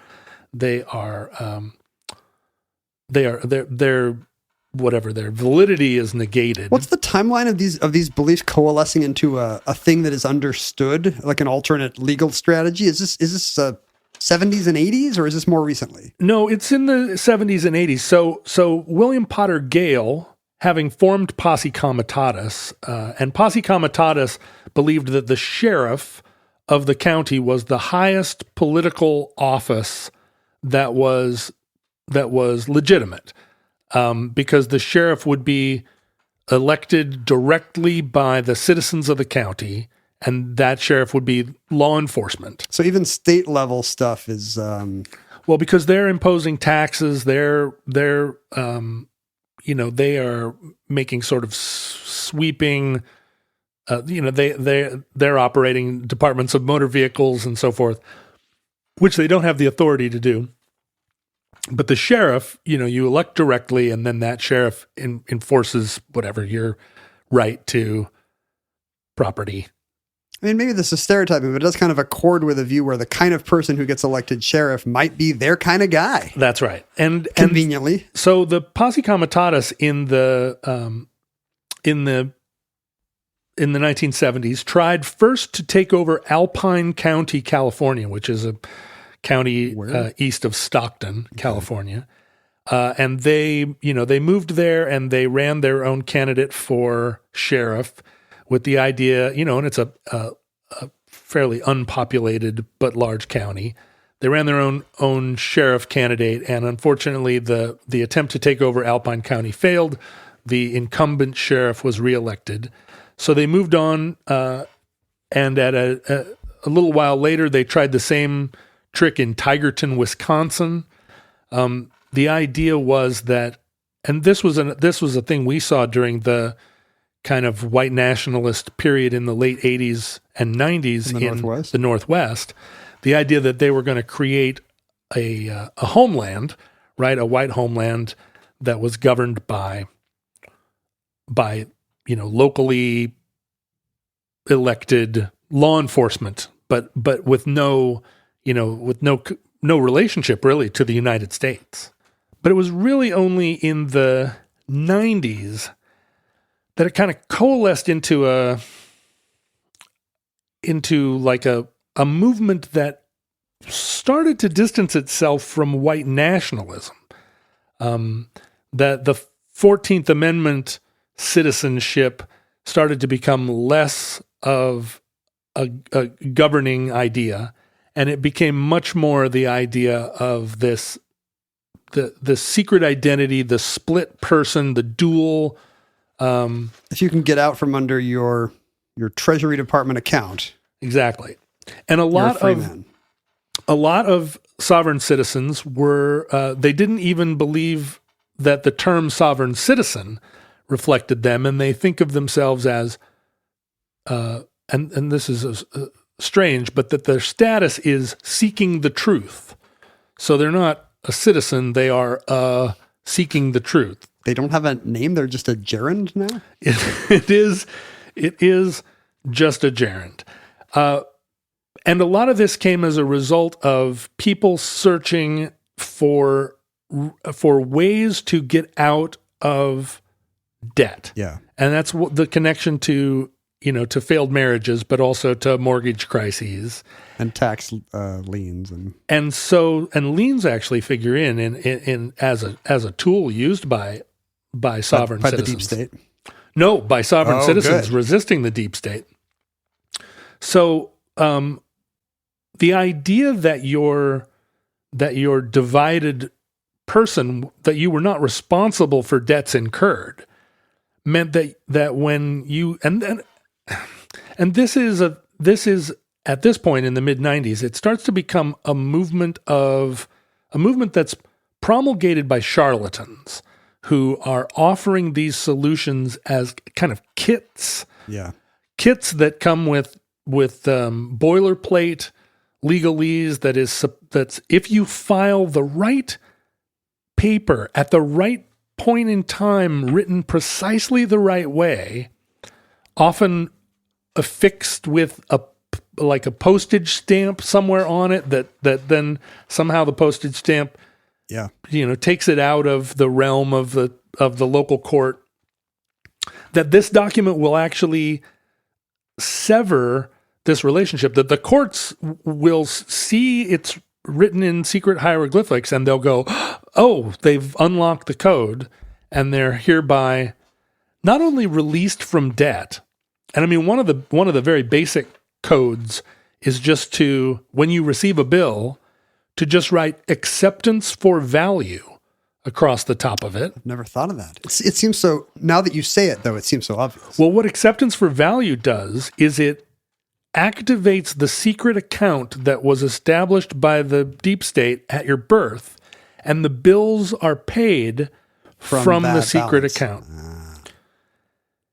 [SPEAKER 4] validity is negated.
[SPEAKER 6] What's the timeline of these beliefs coalescing into a thing that is understood, like an alternate legal strategy? Is this 70s and 80s, or is this more recently?
[SPEAKER 4] No, it's in the 70s and 80s. So William Potter Gale, having formed Posse Comitatus, and Posse Comitatus believed that the sheriff of the county was the highest political office that was legitimate, because the sheriff would be elected directly by the citizens of the county, and that sheriff would be law enforcement.
[SPEAKER 6] So even state level stuff is
[SPEAKER 4] well, because they're imposing taxes, they're they are making sort of sweeping, they're operating departments of motor vehicles and so forth, which they don't have the authority to do. But the sheriff, you elect directly, and then that sheriff enforces whatever your right to property.
[SPEAKER 6] I mean, maybe this is stereotyping, but it does kind of accord with a view where the kind of person who gets elected sheriff might be their kind of guy.
[SPEAKER 4] That's right. And
[SPEAKER 6] conveniently.
[SPEAKER 4] So the posse comitatus in the 1970s tried first to take over Alpine County, California, which is a county east of Stockton, California. And they moved there and they ran their own candidate for sheriff with the idea, and it's a fairly unpopulated but large county. They ran their own sheriff candidate, and unfortunately, the attempt to take over Alpine County failed. The incumbent sheriff was reelected. So they moved on, and at a little while later, they tried the same trick in Tigerton, Wisconsin. The idea was that, and this was a thing we saw during the kind of white nationalist period in the late 80s and 90s in the Northwest, the idea that they were going to create a homeland, right, a white homeland that was governed by locally elected law enforcement, but with no relationship really to the United States. But it was really only in the 90s that it kind of coalesced into a movement that started to distance itself from white nationalism. That the 14th Amendment citizenship started to become less of a governing idea, and it became much more the idea of the secret identity, the split person, the dual.
[SPEAKER 6] If you can get out from under your Treasury Department account,
[SPEAKER 4] exactly, and a lot of sovereign citizens were they didn't even believe that the term sovereign citizen reflected them, and they think of themselves as and this is strange, but that their status is seeking the truth. So they're not a citizen; they are seeking the truth.
[SPEAKER 6] They don't have a name; they're just a gerund now.
[SPEAKER 4] It is just a gerund, and a lot of this came as a result of people searching for ways to get out of debt.
[SPEAKER 6] Yeah,
[SPEAKER 4] and that's the connection to failed marriages, but also to mortgage crises
[SPEAKER 6] and tax liens,
[SPEAKER 4] and liens actually figure in as a tool used by sovereign
[SPEAKER 6] by
[SPEAKER 4] citizens.
[SPEAKER 6] The deep state.
[SPEAKER 4] No, by sovereign citizens
[SPEAKER 6] good.
[SPEAKER 4] resisting the deep state. So the idea that you're divided person, that you were not responsible for debts incurred, meant that when you and this is at this point in the mid 90s, it starts to become a movement that's promulgated by charlatans who are offering these solutions as kind of kits.
[SPEAKER 6] Yeah.
[SPEAKER 4] Kits that come with boilerplate legalese that's if you file the right paper at the right point in time, written precisely the right way, often affixed with a postage stamp somewhere on it that then somehow the postage stamp takes it out of the realm of the local court, that this document will actually sever this relationship, that the courts will see it's written in secret hieroglyphics and they'll go, oh, they've unlocked the code and they're hereby not only released from debt. And I mean, one of the very basic codes is just to, when you receive a bill, to just write acceptance for value across the top of it.
[SPEAKER 6] I've never thought of that. It seems so, now that you say it though, it seems so obvious.
[SPEAKER 4] Well, what acceptance for value does is it activates the secret account that was established by the deep state at your birth, and the bills are paid
[SPEAKER 6] from
[SPEAKER 4] the
[SPEAKER 6] bad
[SPEAKER 4] secret
[SPEAKER 6] balance.
[SPEAKER 4] account.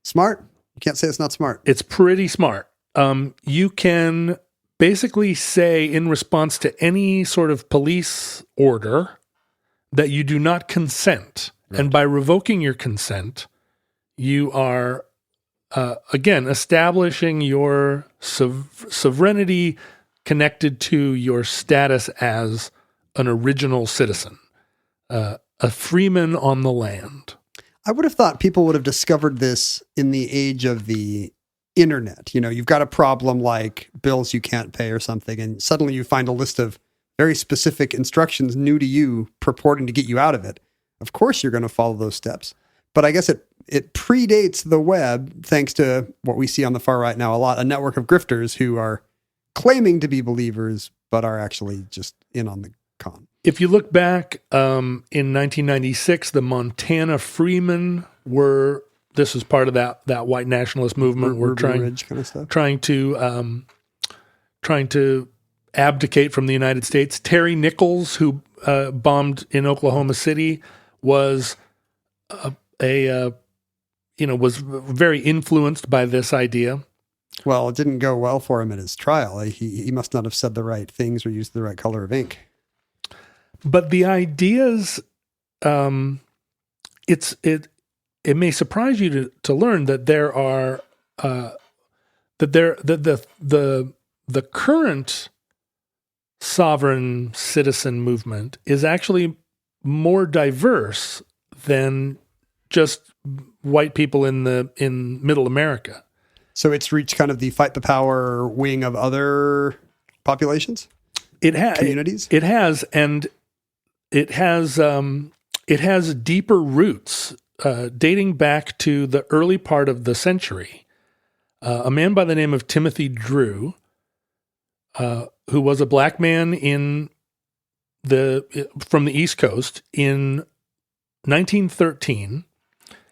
[SPEAKER 6] Smart? You can't say it's not smart.
[SPEAKER 4] It's pretty smart. You can basically say in response to any sort of police order that you do not consent. Right. And by revoking your consent, you are, again, establishing your sovereignty connected to your status as an original citizen, a freeman on the land.
[SPEAKER 6] I would have thought people would have discovered this in the age of the internet. You know, you've got a problem like bills you can't pay or something, and suddenly you find a list of very specific instructions new to you purporting to get you out of it. Of course, you're going to follow those steps. But I guess it predates the web, thanks to what we see on the far right now a lot, a network of grifters who are claiming to be believers, but are actually just in on the con.
[SPEAKER 4] If you look back in 1996, the Montana Freemen were, this was part of that white nationalist movement. We're trying to abdicate from the United States. Terry Nichols, who bombed in Oklahoma City, was was very influenced by this idea.
[SPEAKER 6] Well, it didn't go well for him at his trial. He must not have said the right things or used the right color of ink.
[SPEAKER 4] But the ideas, it may surprise you to learn that there are the current sovereign citizen movement is actually more diverse than just white people in Middle America.
[SPEAKER 6] So it's reached kind of the fight the power wing of other populations? Communities?
[SPEAKER 4] It has, and it has deeper roots dating back to the early part of the century. A man by the name of Timothy Drew, who was a black man from the East Coast in 1913,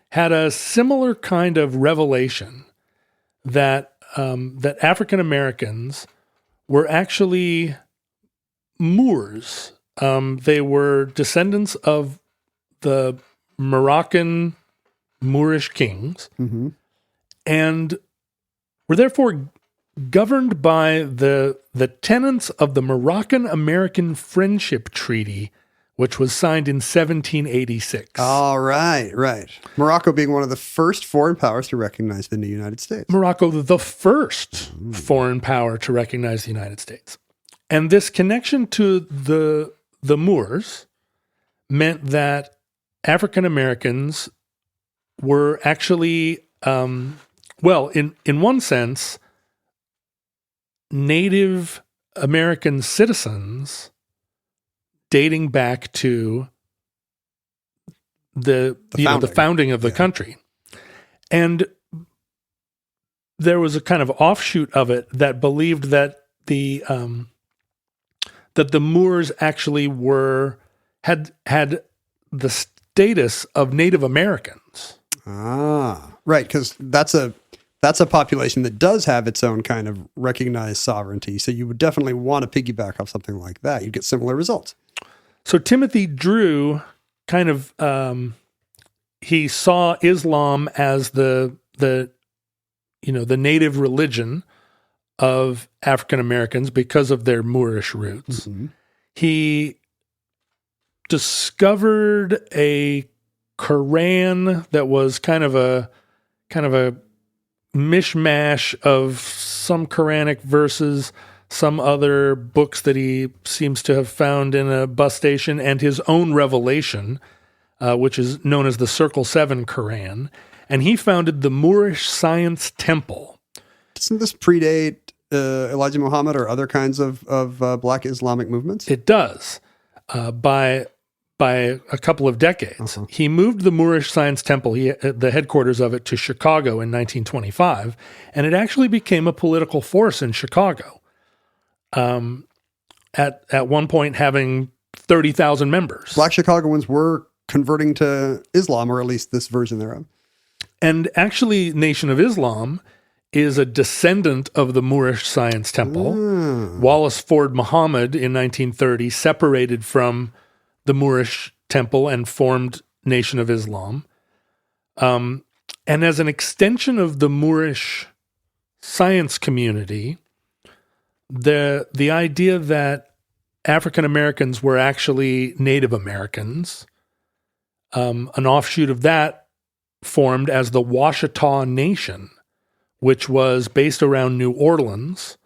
[SPEAKER 4] had a similar kind of revelation that African Americans were actually Moors. They were descendants of the Moroccan Moorish kings, mm-hmm. and were therefore governed by the tenets of the Moroccan-American Friendship Treaty, which was signed in 1786.
[SPEAKER 6] Oh, right. Morocco being one of the first foreign powers to recognize the new United States.
[SPEAKER 4] Morocco, the first foreign power to recognize the United States. And this connection to the Moors meant that African Americans were actually, in one sense, Native American citizens dating back to the founding of the country. And there was a kind of offshoot of it that believed that the Moors actually had the status of Native Americans.
[SPEAKER 6] Ah, right, because that's a population that does have its own kind of recognized sovereignty. So you would definitely want to piggyback off something like that. You'd get similar results.
[SPEAKER 4] So Timothy Drew kind of he saw Islam as the native religion of African Americans because of their Moorish roots. Mm-hmm. He discovered a Quran that was kind of a mishmash of some Quranic verses, some other books that he seems to have found in a bus station, and his own revelation, which is known as the Circle 7 Quran. And he founded the Moorish Science Temple.
[SPEAKER 6] Doesn't this predate Elijah Muhammad or other kinds of Black Islamic movements?
[SPEAKER 4] It does, by a couple of decades. Uh-huh. He moved the Moorish Science Temple, the headquarters of it, to Chicago in 1925, and it actually became a political force in Chicago. At one point having 30,000 members.
[SPEAKER 6] Black Chicagoans were converting to Islam, or at least this version thereof.
[SPEAKER 4] And actually, Nation of Islam is a descendant of the Moorish Science Temple. Wallace Ford Muhammad in 1930 separated from the Moorish Temple and formed Nation of Islam. And as an extension of the Moorish science community, the idea that African Americans were actually Native Americans, an offshoot of that formed as the Washita Nation, which was based around New Orleans.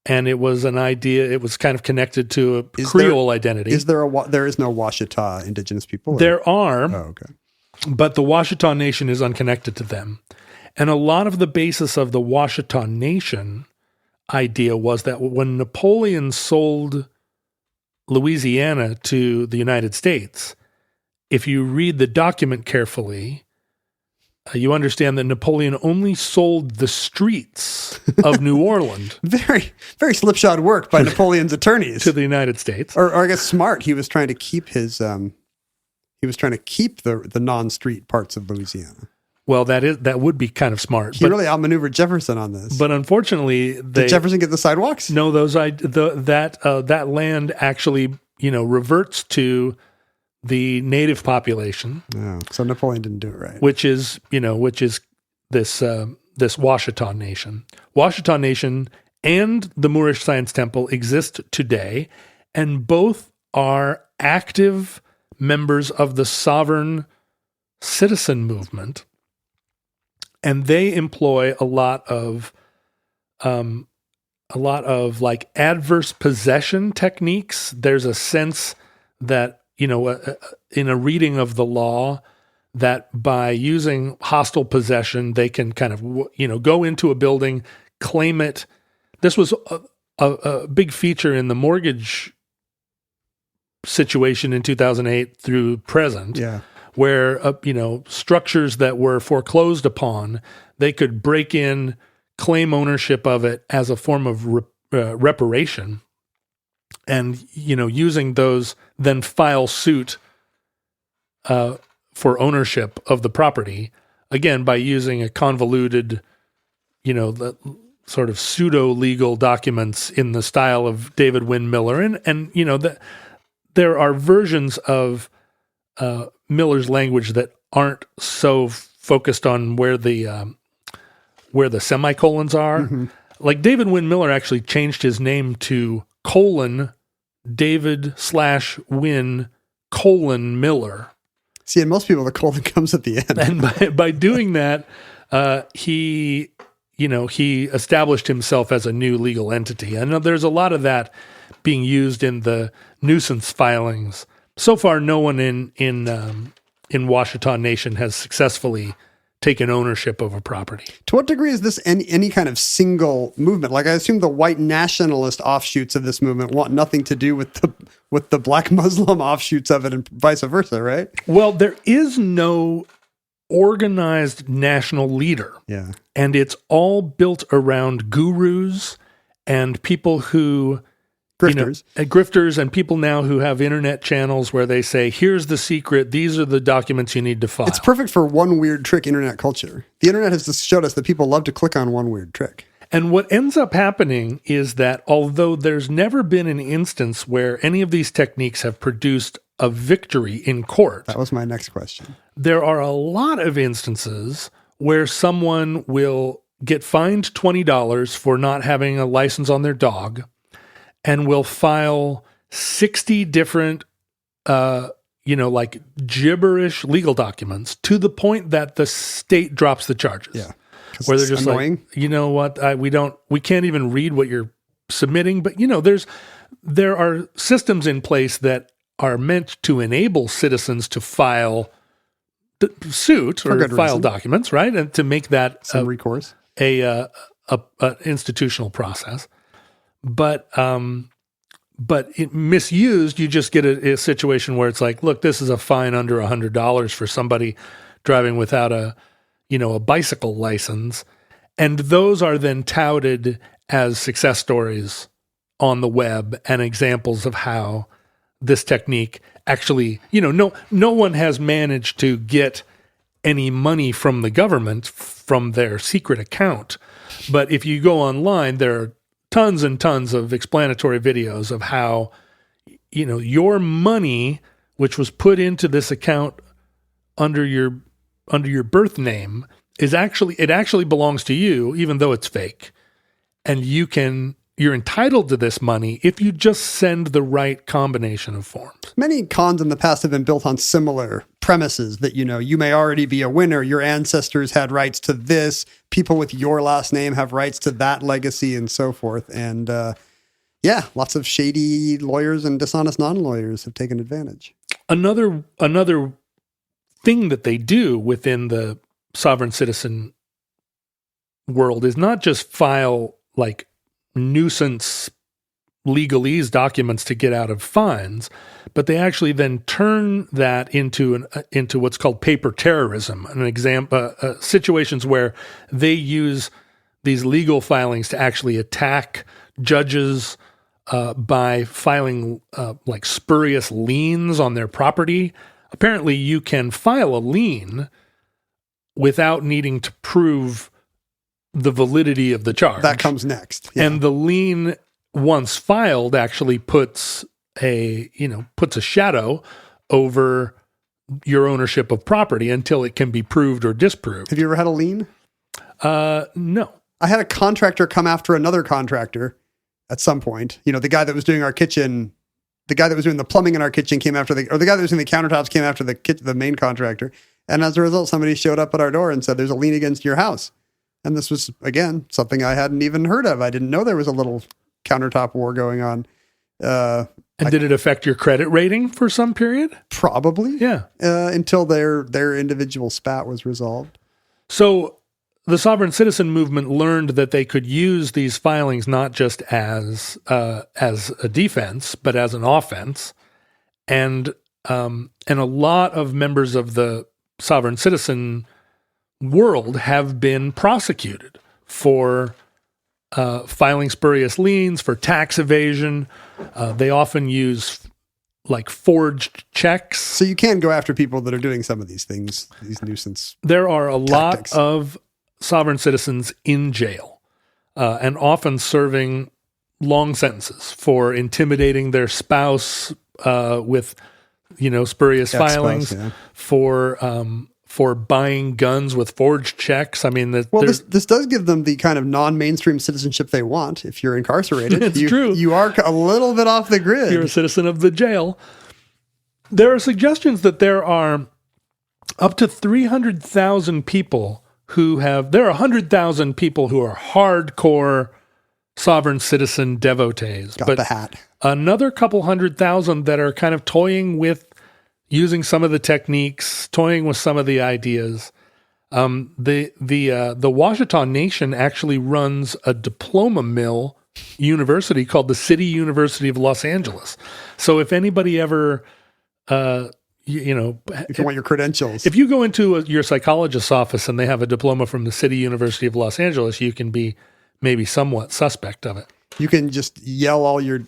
[SPEAKER 4] And it was an idea, it was kind of connected to a Creole identity.
[SPEAKER 6] There is no Washita indigenous people?
[SPEAKER 4] There are.
[SPEAKER 6] Oh, okay.
[SPEAKER 4] But the Washita Nation is unconnected to them. And a lot of the basis of the Washita Nation idea was that when Napoleon sold Louisiana to the United States, if you read the document carefully, you understand that Napoleon only sold the streets of New Orleans.
[SPEAKER 6] Very, very slipshod work by Napoleon's attorneys.
[SPEAKER 4] To the United States.
[SPEAKER 6] Or I guess smart. He was trying to keep the non-street parts of Louisiana.
[SPEAKER 4] Well, that would be kind of smart.
[SPEAKER 6] He really outmaneuvered Jefferson on this.
[SPEAKER 4] But unfortunately,
[SPEAKER 6] did Jefferson get the sidewalks?
[SPEAKER 4] No, that land actually, reverts to the native population.
[SPEAKER 6] Oh, so Napoleon didn't do it right.
[SPEAKER 4] Which is this Washita Nation. Washita Nation and the Moorish Science Temple exist today, and both are active members of the sovereign citizen movement. And they employ a lot of like adverse possession techniques. There's a sense that, in a reading of the law, that by using hostile possession, they can kind of, go into a building, claim it. This was a big feature in the mortgage situation in 2008 through present.
[SPEAKER 6] Yeah.
[SPEAKER 4] Where, structures that were foreclosed upon, they could break in, claim ownership of it as a form of reparation. And, using those, then file suit for ownership of the property, again, by using a convoluted, the sort of pseudo-legal documents in the style of David Wynn Miller. And there are versions of Miller's language that aren't so focused on where the semicolons are. Mm-hmm. Like David Wynn Miller actually changed his name to David/Wynn Miller.
[SPEAKER 6] See, and most people, the colon comes at the end.
[SPEAKER 4] And by doing that, he established himself as a new legal entity. I know there's a lot of that being used in the nuisance filings. So far, no one in Washita Nation has successfully taken ownership of a property.
[SPEAKER 6] To what degree is this any kind of single movement? Like, I assume the white nationalist offshoots of this movement want nothing to do with the black Muslim offshoots of it, and vice versa, right?
[SPEAKER 4] Well, there is no organized national leader.
[SPEAKER 6] Yeah,
[SPEAKER 4] and it's all built around gurus and people who. Grifters and people now who have internet channels where they say, here's the secret, these are the documents you need to file.
[SPEAKER 6] It's perfect for one weird trick internet culture. The internet has just showed us that people love to click on one weird trick.
[SPEAKER 4] And what ends up happening is that although there's never been an instance where any of these techniques have produced a victory in court.
[SPEAKER 6] That was my next question.
[SPEAKER 4] There are a lot of instances where someone will get fined $20 for not having a license on their dog, and will file 60 different, like gibberish legal documents to the point that the state drops the charges.
[SPEAKER 6] Yeah.
[SPEAKER 4] Where they're just
[SPEAKER 6] annoying.
[SPEAKER 4] Like, you know what, we can't even read what you're submitting. But, there are systems in place that are meant to enable citizens to file suit or file documents, right? And to make that
[SPEAKER 6] some recourse,
[SPEAKER 4] a institutional process. But misused, you just get a situation where it's like, look, this is a fine under $100 for somebody driving without a bicycle license. And those are then touted as success stories on the web and examples of how this technique actually, no one has managed to get any money from the government from their secret account. But if you go online, there are tons and tons of explanatory videos of how, your money, which was put into this account under your birth name is actually belongs to you, even though it's fake. And you're entitled to this money if you just send the right combination of forms.
[SPEAKER 6] Many cons in the past have been built on similar premises that, you may already be a winner. Your ancestors had rights to this. People with your last name have rights to that legacy and so forth. And lots of shady lawyers and dishonest non-lawyers have taken advantage.
[SPEAKER 4] Another thing that they do within the sovereign citizen world is not just file like nuisance legalese documents to get out of fines, but they actually then turn that into what's called paper terrorism. An example, situations where they use these legal filings to actually attack judges by filing like spurious liens on their property. Apparently, you can file a lien without needing to prove the validity of the charge.
[SPEAKER 6] That comes next. Yeah.
[SPEAKER 4] And the lien, once filed, actually puts a shadow over your ownership of property until it can be proved or disproved.
[SPEAKER 6] Have you ever had a lien?
[SPEAKER 4] No.
[SPEAKER 6] I had a contractor come after another contractor at some point. The guy that was doing our kitchen, the guy that was doing the plumbing in our kitchen came after the guy that was doing the countertops came after the main contractor. And as a result, somebody showed up at our door and said, "There's a lien against your house." And this was, again, something I hadn't even heard of. I didn't know there was a little countertop war going on.
[SPEAKER 4] And did it affect your credit rating for some period?
[SPEAKER 6] Probably.
[SPEAKER 4] Yeah.
[SPEAKER 6] Until their individual spat was resolved.
[SPEAKER 4] So the sovereign citizen movement learned that they could use these filings not just as a defense, but as an offense. And a lot of members of the sovereign citizen world have been prosecuted for filing spurious liens, for tax evasion. They often use like forged checks.
[SPEAKER 6] So you can go after people that are doing some of these things, these nuisance
[SPEAKER 4] There are a
[SPEAKER 6] tactics.
[SPEAKER 4] lot of sovereign citizens in jail and often serving long sentences for intimidating their spouse with, spurious
[SPEAKER 6] Ex-spouse,
[SPEAKER 4] filings,
[SPEAKER 6] yeah.
[SPEAKER 4] for buying guns with forged checks. I mean,
[SPEAKER 6] this does give them the kind of non-mainstream citizenship they want. If you're incarcerated,
[SPEAKER 4] It's true.
[SPEAKER 6] You are a little bit off the grid.
[SPEAKER 4] You're a citizen of the jail. There are suggestions that there are up to 300,000 people there are 100,000 people who are hardcore sovereign citizen devotees.
[SPEAKER 6] Got
[SPEAKER 4] but
[SPEAKER 6] the hat.
[SPEAKER 4] Another couple 100,000 that are kind of toying with using some of the techniques, toying with some of the ideas. The Ouachita Nation actually runs a diploma mill university called the City University of Los Angeles. So if anybody ever,
[SPEAKER 6] If you want your credentials.
[SPEAKER 4] if you go into your psychologist's office and they have a diploma from the City University of Los Angeles, you can be maybe somewhat suspect of it.
[SPEAKER 6] You can just yell all your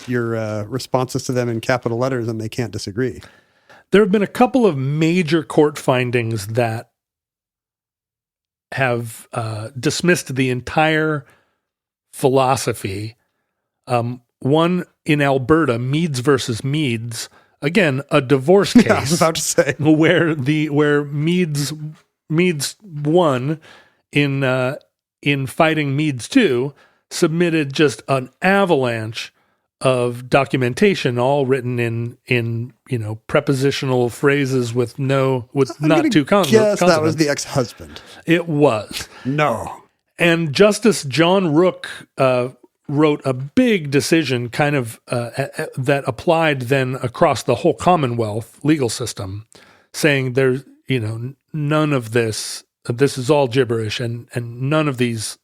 [SPEAKER 6] responses to them in capital letters and they can't disagree.
[SPEAKER 4] There have been a couple of major court findings that have dismissed the entire philosophy. One in Alberta, Meads versus Meads, again, a divorce case.
[SPEAKER 6] Yeah, I was about to say.
[SPEAKER 4] where Meads won in fighting Meads 2, submitted just an avalanche of documentation, all written in prepositional phrases with not two consonants.
[SPEAKER 6] Yes, that was the ex-husband.
[SPEAKER 4] It was.
[SPEAKER 6] No.
[SPEAKER 4] And Justice John Rook wrote a big decision kind of that applied then across the whole Commonwealth legal system, saying there's, none of this is all gibberish and none of these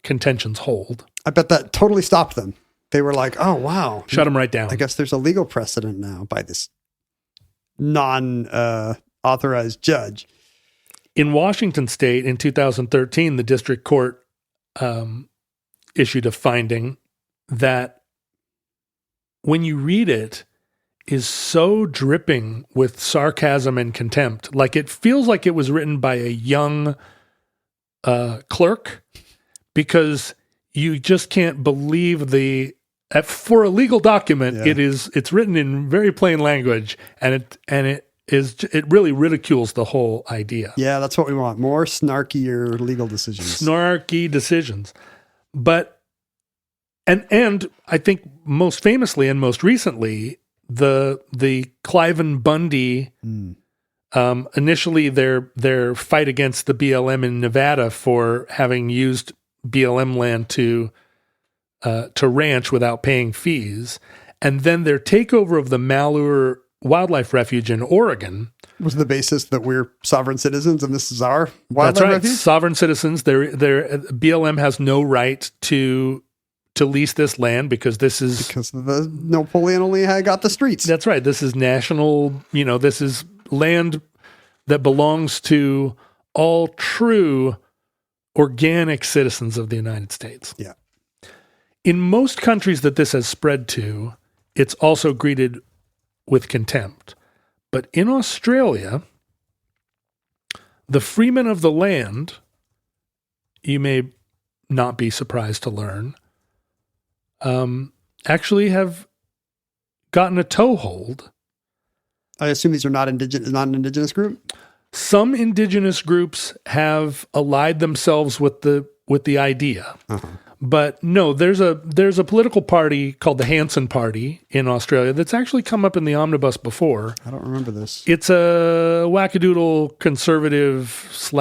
[SPEAKER 4] contentions hold.
[SPEAKER 6] I bet that totally stopped them. They were like, oh, wow.
[SPEAKER 4] Shut them right down.
[SPEAKER 6] I guess there's a legal precedent now by this non-authorized judge.
[SPEAKER 4] In Washington State in 2013, the district court issued a finding that when you read it is so dripping with sarcasm and contempt. Like it feels like it was written by a young clerk, because you just can't believe for a legal document,
[SPEAKER 6] Yeah.
[SPEAKER 4] it's written in very plain language, and it really ridicules the whole idea.
[SPEAKER 6] Yeah, that's what we want. More snarkier legal decisions.
[SPEAKER 4] Snarky decisions. But, and I think most famously and most recently, the Cliven Bundy, initially their fight against the BLM in Nevada for having used BLM land to ranch without paying fees, and then their takeover of the Malheur Wildlife Refuge in Oregon
[SPEAKER 6] was the basis that we're sovereign citizens and this is our wildlife refuge?
[SPEAKER 4] Sovereign citizens. Their BLM has no right to lease this land because
[SPEAKER 6] the Napoleon only had got the streets.
[SPEAKER 4] That's right. This is national, this is land that belongs to all true organic citizens of the United States.
[SPEAKER 6] Yeah.
[SPEAKER 4] In most countries that this has spread to, it's also greeted with contempt. But in Australia, the freemen of the land, you may not be surprised to learn, actually have gotten a toehold.
[SPEAKER 6] I assume these are not an indigenous group?
[SPEAKER 4] Some indigenous groups have allied themselves with the idea. Uh-huh. But no, there's a political party called the Hanson Party in Australia that's actually come up in the omnibus before.
[SPEAKER 6] I don't remember this.
[SPEAKER 4] It's a wackadoodle conservative /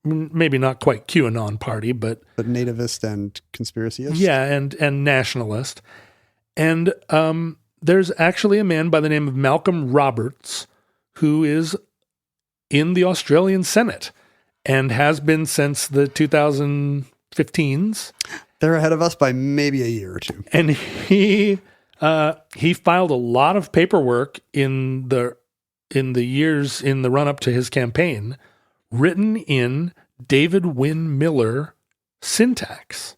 [SPEAKER 4] maybe not quite QAnon party, but
[SPEAKER 6] nativist and conspiraciist.
[SPEAKER 4] Yeah, and nationalist. And there's actually a man by the name of Malcolm Roberts who is in the Australian Senate and has been since the 2015s.
[SPEAKER 6] They're ahead of us by maybe a year or two.
[SPEAKER 4] And he filed a lot of paperwork in the years in the run up to his campaign, written in David Wynne Miller syntax,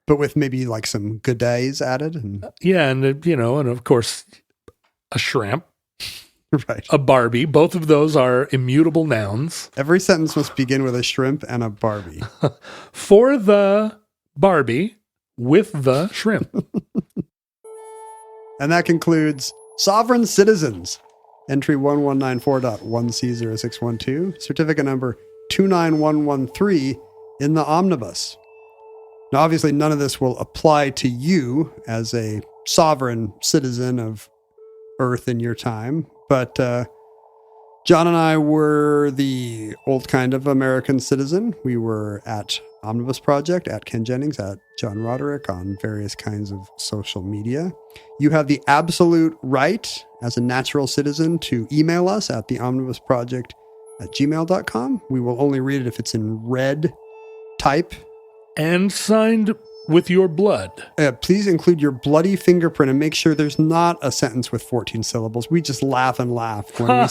[SPEAKER 6] but with maybe like some good days added. And
[SPEAKER 4] of course a shrimp,
[SPEAKER 6] right?
[SPEAKER 4] A Barbie. Both of those are immutable nouns.
[SPEAKER 6] Every sentence must begin with a shrimp and a Barbie.
[SPEAKER 4] For the Barbie with the shrimp.
[SPEAKER 6] And that concludes Sovereign Citizens, entry 1194.1C0612, certificate number 29113 in the omnibus. Now, obviously, none of this will apply to you as a sovereign citizen of Earth in your time, but John and I were the old kind of American citizen. We were at Omnibus Project, at Ken Jennings, at John Roderick, on various kinds of social media. You have the absolute right as a natural citizen to email us at theomnibusproject@gmail.com. We will only read it if it's in red type.
[SPEAKER 4] And signed with your blood.
[SPEAKER 6] Please include your bloody fingerprint and make sure there's not a sentence with 14 syllables. We just laugh and laugh when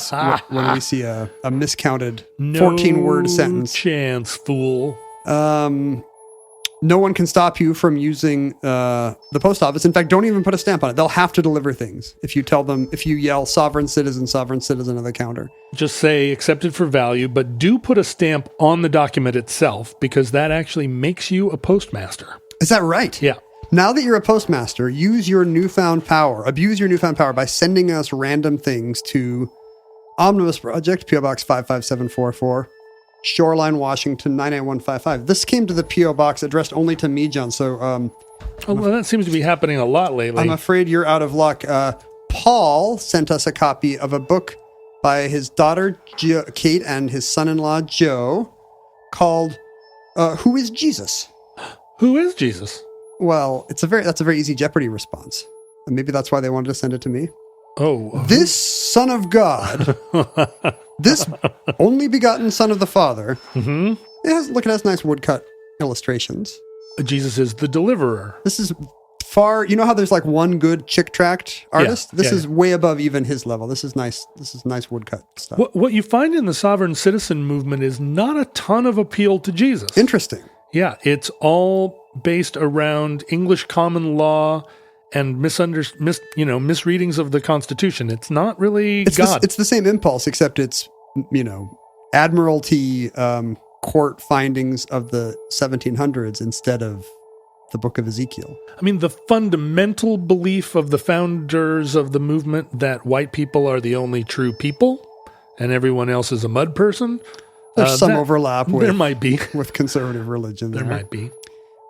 [SPEAKER 6] we see a miscounted 14-word sentence.
[SPEAKER 4] No chance, fool.
[SPEAKER 6] No one can stop you from using the post office. In fact, don't even put a stamp on it. They'll have to deliver things if you yell sovereign citizen at the counter.
[SPEAKER 4] Just say accepted for value, but do put a stamp on the document itself because that actually makes you a postmaster.
[SPEAKER 6] Is that right?
[SPEAKER 4] Yeah.
[SPEAKER 6] Now that you're a postmaster, abuse your newfound power by sending us random things to Omnibus Project, P.O. Box 55744, Shoreline, Washington, 98155. This came to the P.O. Box addressed only to me, John. So,
[SPEAKER 4] that seems to be happening a lot lately.
[SPEAKER 6] I'm afraid you're out of luck. Paul sent us a copy of a book by his daughter, Kate, and his son-in-law, Joe, called Who is Jesus?
[SPEAKER 4] Who is Jesus?
[SPEAKER 6] Well, that's a very easy Jeopardy response. And maybe that's why they wanted to send it to me.
[SPEAKER 4] Oh.
[SPEAKER 6] This Son of God, this only begotten Son of the Father, it has nice woodcut illustrations.
[SPEAKER 4] Jesus is the deliverer.
[SPEAKER 6] This is far, you know how there's like one good chick tract artist?
[SPEAKER 4] Yeah,
[SPEAKER 6] this is way above even his level. This is nice woodcut stuff.
[SPEAKER 4] What you find in the sovereign citizen movement is not a ton of appeal to Jesus.
[SPEAKER 6] Interesting.
[SPEAKER 4] Yeah, it's all based around English common law and misreadings of the Constitution. It's not really God.
[SPEAKER 6] It's the same impulse, except it's, Admiralty court findings of the 1700s instead of the book of Ezekiel.
[SPEAKER 4] I mean, the fundamental belief of the founders of the movement that white people are the only true people and everyone else is a mud person.
[SPEAKER 6] There's some overlap with,
[SPEAKER 4] there might be.
[SPEAKER 6] with conservative religion.
[SPEAKER 4] There might be.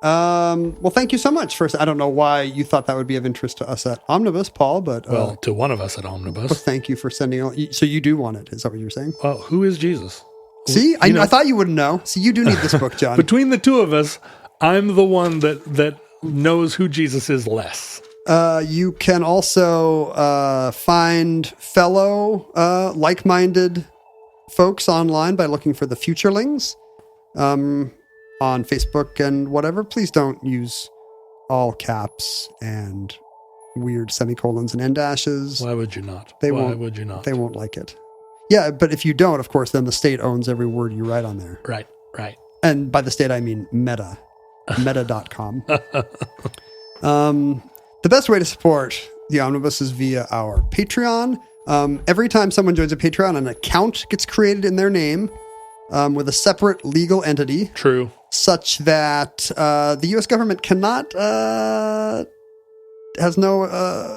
[SPEAKER 6] Well, thank you so much. First, I don't know why you thought that would be of interest to us at Omnibus, Paul, but...
[SPEAKER 4] well, to one of us at Omnibus.
[SPEAKER 6] Well, thank you for sending... So you do want it, is that what you're saying?
[SPEAKER 4] Well, who is Jesus?
[SPEAKER 6] See, I thought you wouldn't know. So you do need this book, John.
[SPEAKER 4] Between the two of us, I'm the one that knows who Jesus is less.
[SPEAKER 6] You can also find fellow like-minded folks online by looking for the Futurelings on Facebook and whatever. Please don't use all caps and weird semicolons and end dashes.
[SPEAKER 4] Why would you not?
[SPEAKER 6] Why
[SPEAKER 4] would you not?
[SPEAKER 6] They won't like it. Yeah, but if you don't, of course, then the state owns every word you write on there.
[SPEAKER 4] Right.
[SPEAKER 6] And by the state, I mean Meta. Meta.com. The best way to support the Omnibus is via our Patreon. Every time someone joins a Patreon, an account gets created in their name with a separate legal entity.
[SPEAKER 4] True.
[SPEAKER 6] Such that the U.S. government cannot, has no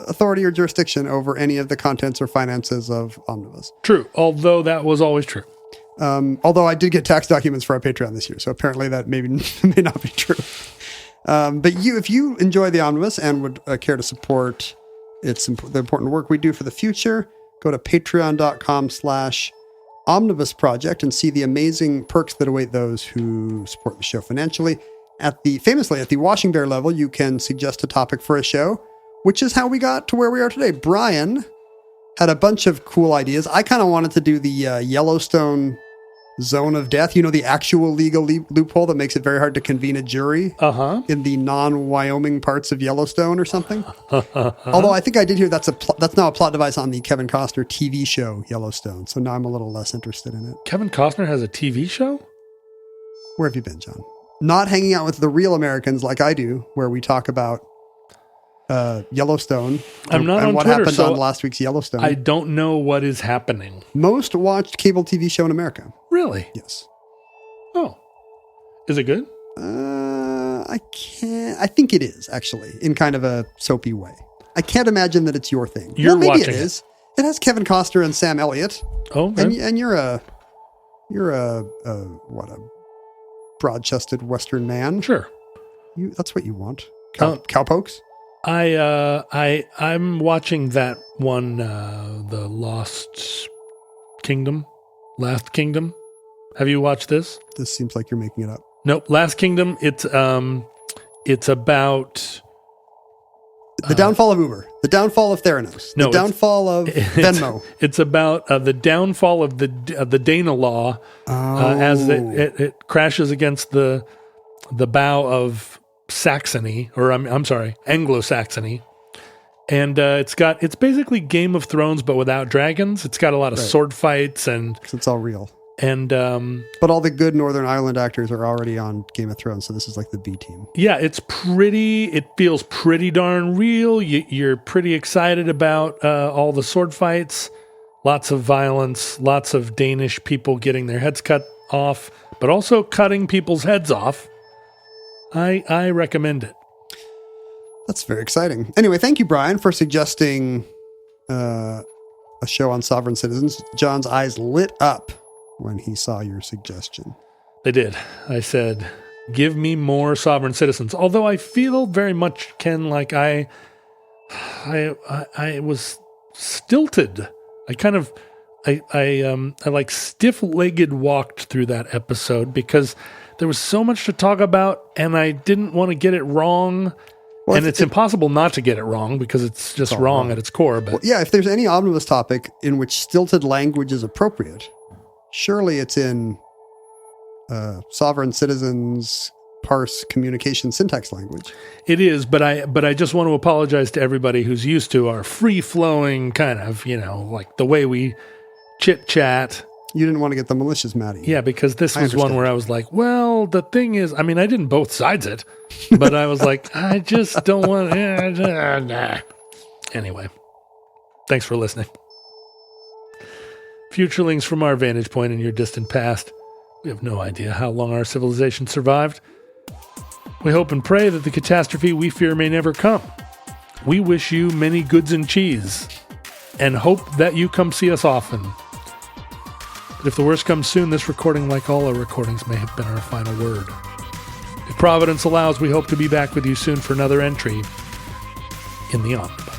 [SPEAKER 6] authority or jurisdiction over any of the contents or finances of Omnibus.
[SPEAKER 4] True. Although that was always true.
[SPEAKER 6] Although I did get tax documents for our Patreon this year, so apparently that may not be true. But if you enjoy the Omnibus and would care to support the important work we do for the future, go to patreon.com/Omnibus Project and see the amazing perks that await those who support the show financially. Famously at the Washing Bear level, you can suggest a topic for a show, which is how we got to where we are today. Brian had a bunch of cool ideas. I kind of wanted to do the Yellowstone zone of death, the actual legal loophole that makes it very hard to convene a jury in the non-Wyoming parts of Yellowstone or something. Although I think I did hear that's now a plot device on the Kevin Costner TV show Yellowstone. So now I'm a little less interested in it.
[SPEAKER 4] Kevin Costner has a TV show?
[SPEAKER 6] Where have you been, John? Not hanging out with the real Americans like I do, where we talk about Yellowstone
[SPEAKER 4] I'm not
[SPEAKER 6] and
[SPEAKER 4] on
[SPEAKER 6] what
[SPEAKER 4] Twitter,
[SPEAKER 6] happened
[SPEAKER 4] so
[SPEAKER 6] on last week's Yellowstone.
[SPEAKER 4] I don't know what is happening.
[SPEAKER 6] Most watched cable TV show in America.
[SPEAKER 4] Really?
[SPEAKER 6] Yes.
[SPEAKER 4] Oh. Is it good?
[SPEAKER 6] I think it is, actually, in kind of a soapy way. I can't imagine that it's your thing. Maybe
[SPEAKER 4] watching
[SPEAKER 6] it is. It has Kevin Costner and Sam Elliott.
[SPEAKER 4] Oh, okay.
[SPEAKER 6] And you're a broad-chested Western man.
[SPEAKER 4] Sure.
[SPEAKER 6] That's what you want. Cowpokes?
[SPEAKER 4] I'm watching that one, the Last Kingdom. Have you watched this?
[SPEAKER 6] This seems like you're making it up.
[SPEAKER 4] Nope. Last Kingdom. It's about
[SPEAKER 6] the downfall of Uber, the downfall of Theranos, the downfall of Venmo.
[SPEAKER 4] It's about the downfall of the Dana law as it crashes against the bow of Saxony, or I'm sorry, Anglo-Saxony. And it's basically Game of Thrones, but without dragons. It's got a lot of sword fights and...
[SPEAKER 6] 'Cause it's all real.
[SPEAKER 4] And
[SPEAKER 6] but all the good Northern Ireland actors are already on Game of Thrones, so this is like the B team.
[SPEAKER 4] Yeah, it feels pretty darn real. You're pretty excited about all the sword fights, lots of violence, lots of Danish people getting their heads cut off, but also cutting people's heads off. I recommend it.
[SPEAKER 6] That's very exciting. Anyway, thank you, Brian, for suggesting a show on sovereign citizens. John's eyes lit up when he saw your suggestion.
[SPEAKER 4] They did. I said, give me more sovereign citizens. Although I feel very much, Ken, like I was stilted. I like stiff-legged walked through that episode because there was so much to talk about and I didn't want to get it wrong. Well, and it's impossible not to get it wrong because it's just wrong at its core. But
[SPEAKER 6] well, yeah, if there's any omnibus topic in which stilted language is appropriate, surely it's in sovereign citizens parse communication syntax language.
[SPEAKER 4] It is, but I just want to apologize to everybody who's used to our free-flowing kind of, like the way we chit-chat.
[SPEAKER 6] You didn't want to get the malicious mad at you.
[SPEAKER 4] Yeah, because this was one where I was like, well, the thing is, I didn't both sides it, but I was like, I just don't want Anyway, thanks for listening. Futurelings, from our vantage point in your distant past, we have no idea how long our civilization survived. We hope and pray that the catastrophe we fear may never come. We wish you many goods and cheese, and hope that you come see us often. But if the worst comes soon, this recording, like all our recordings, may have been our final word. If Providence allows, we hope to be back with you soon for another entry in the Omnibus.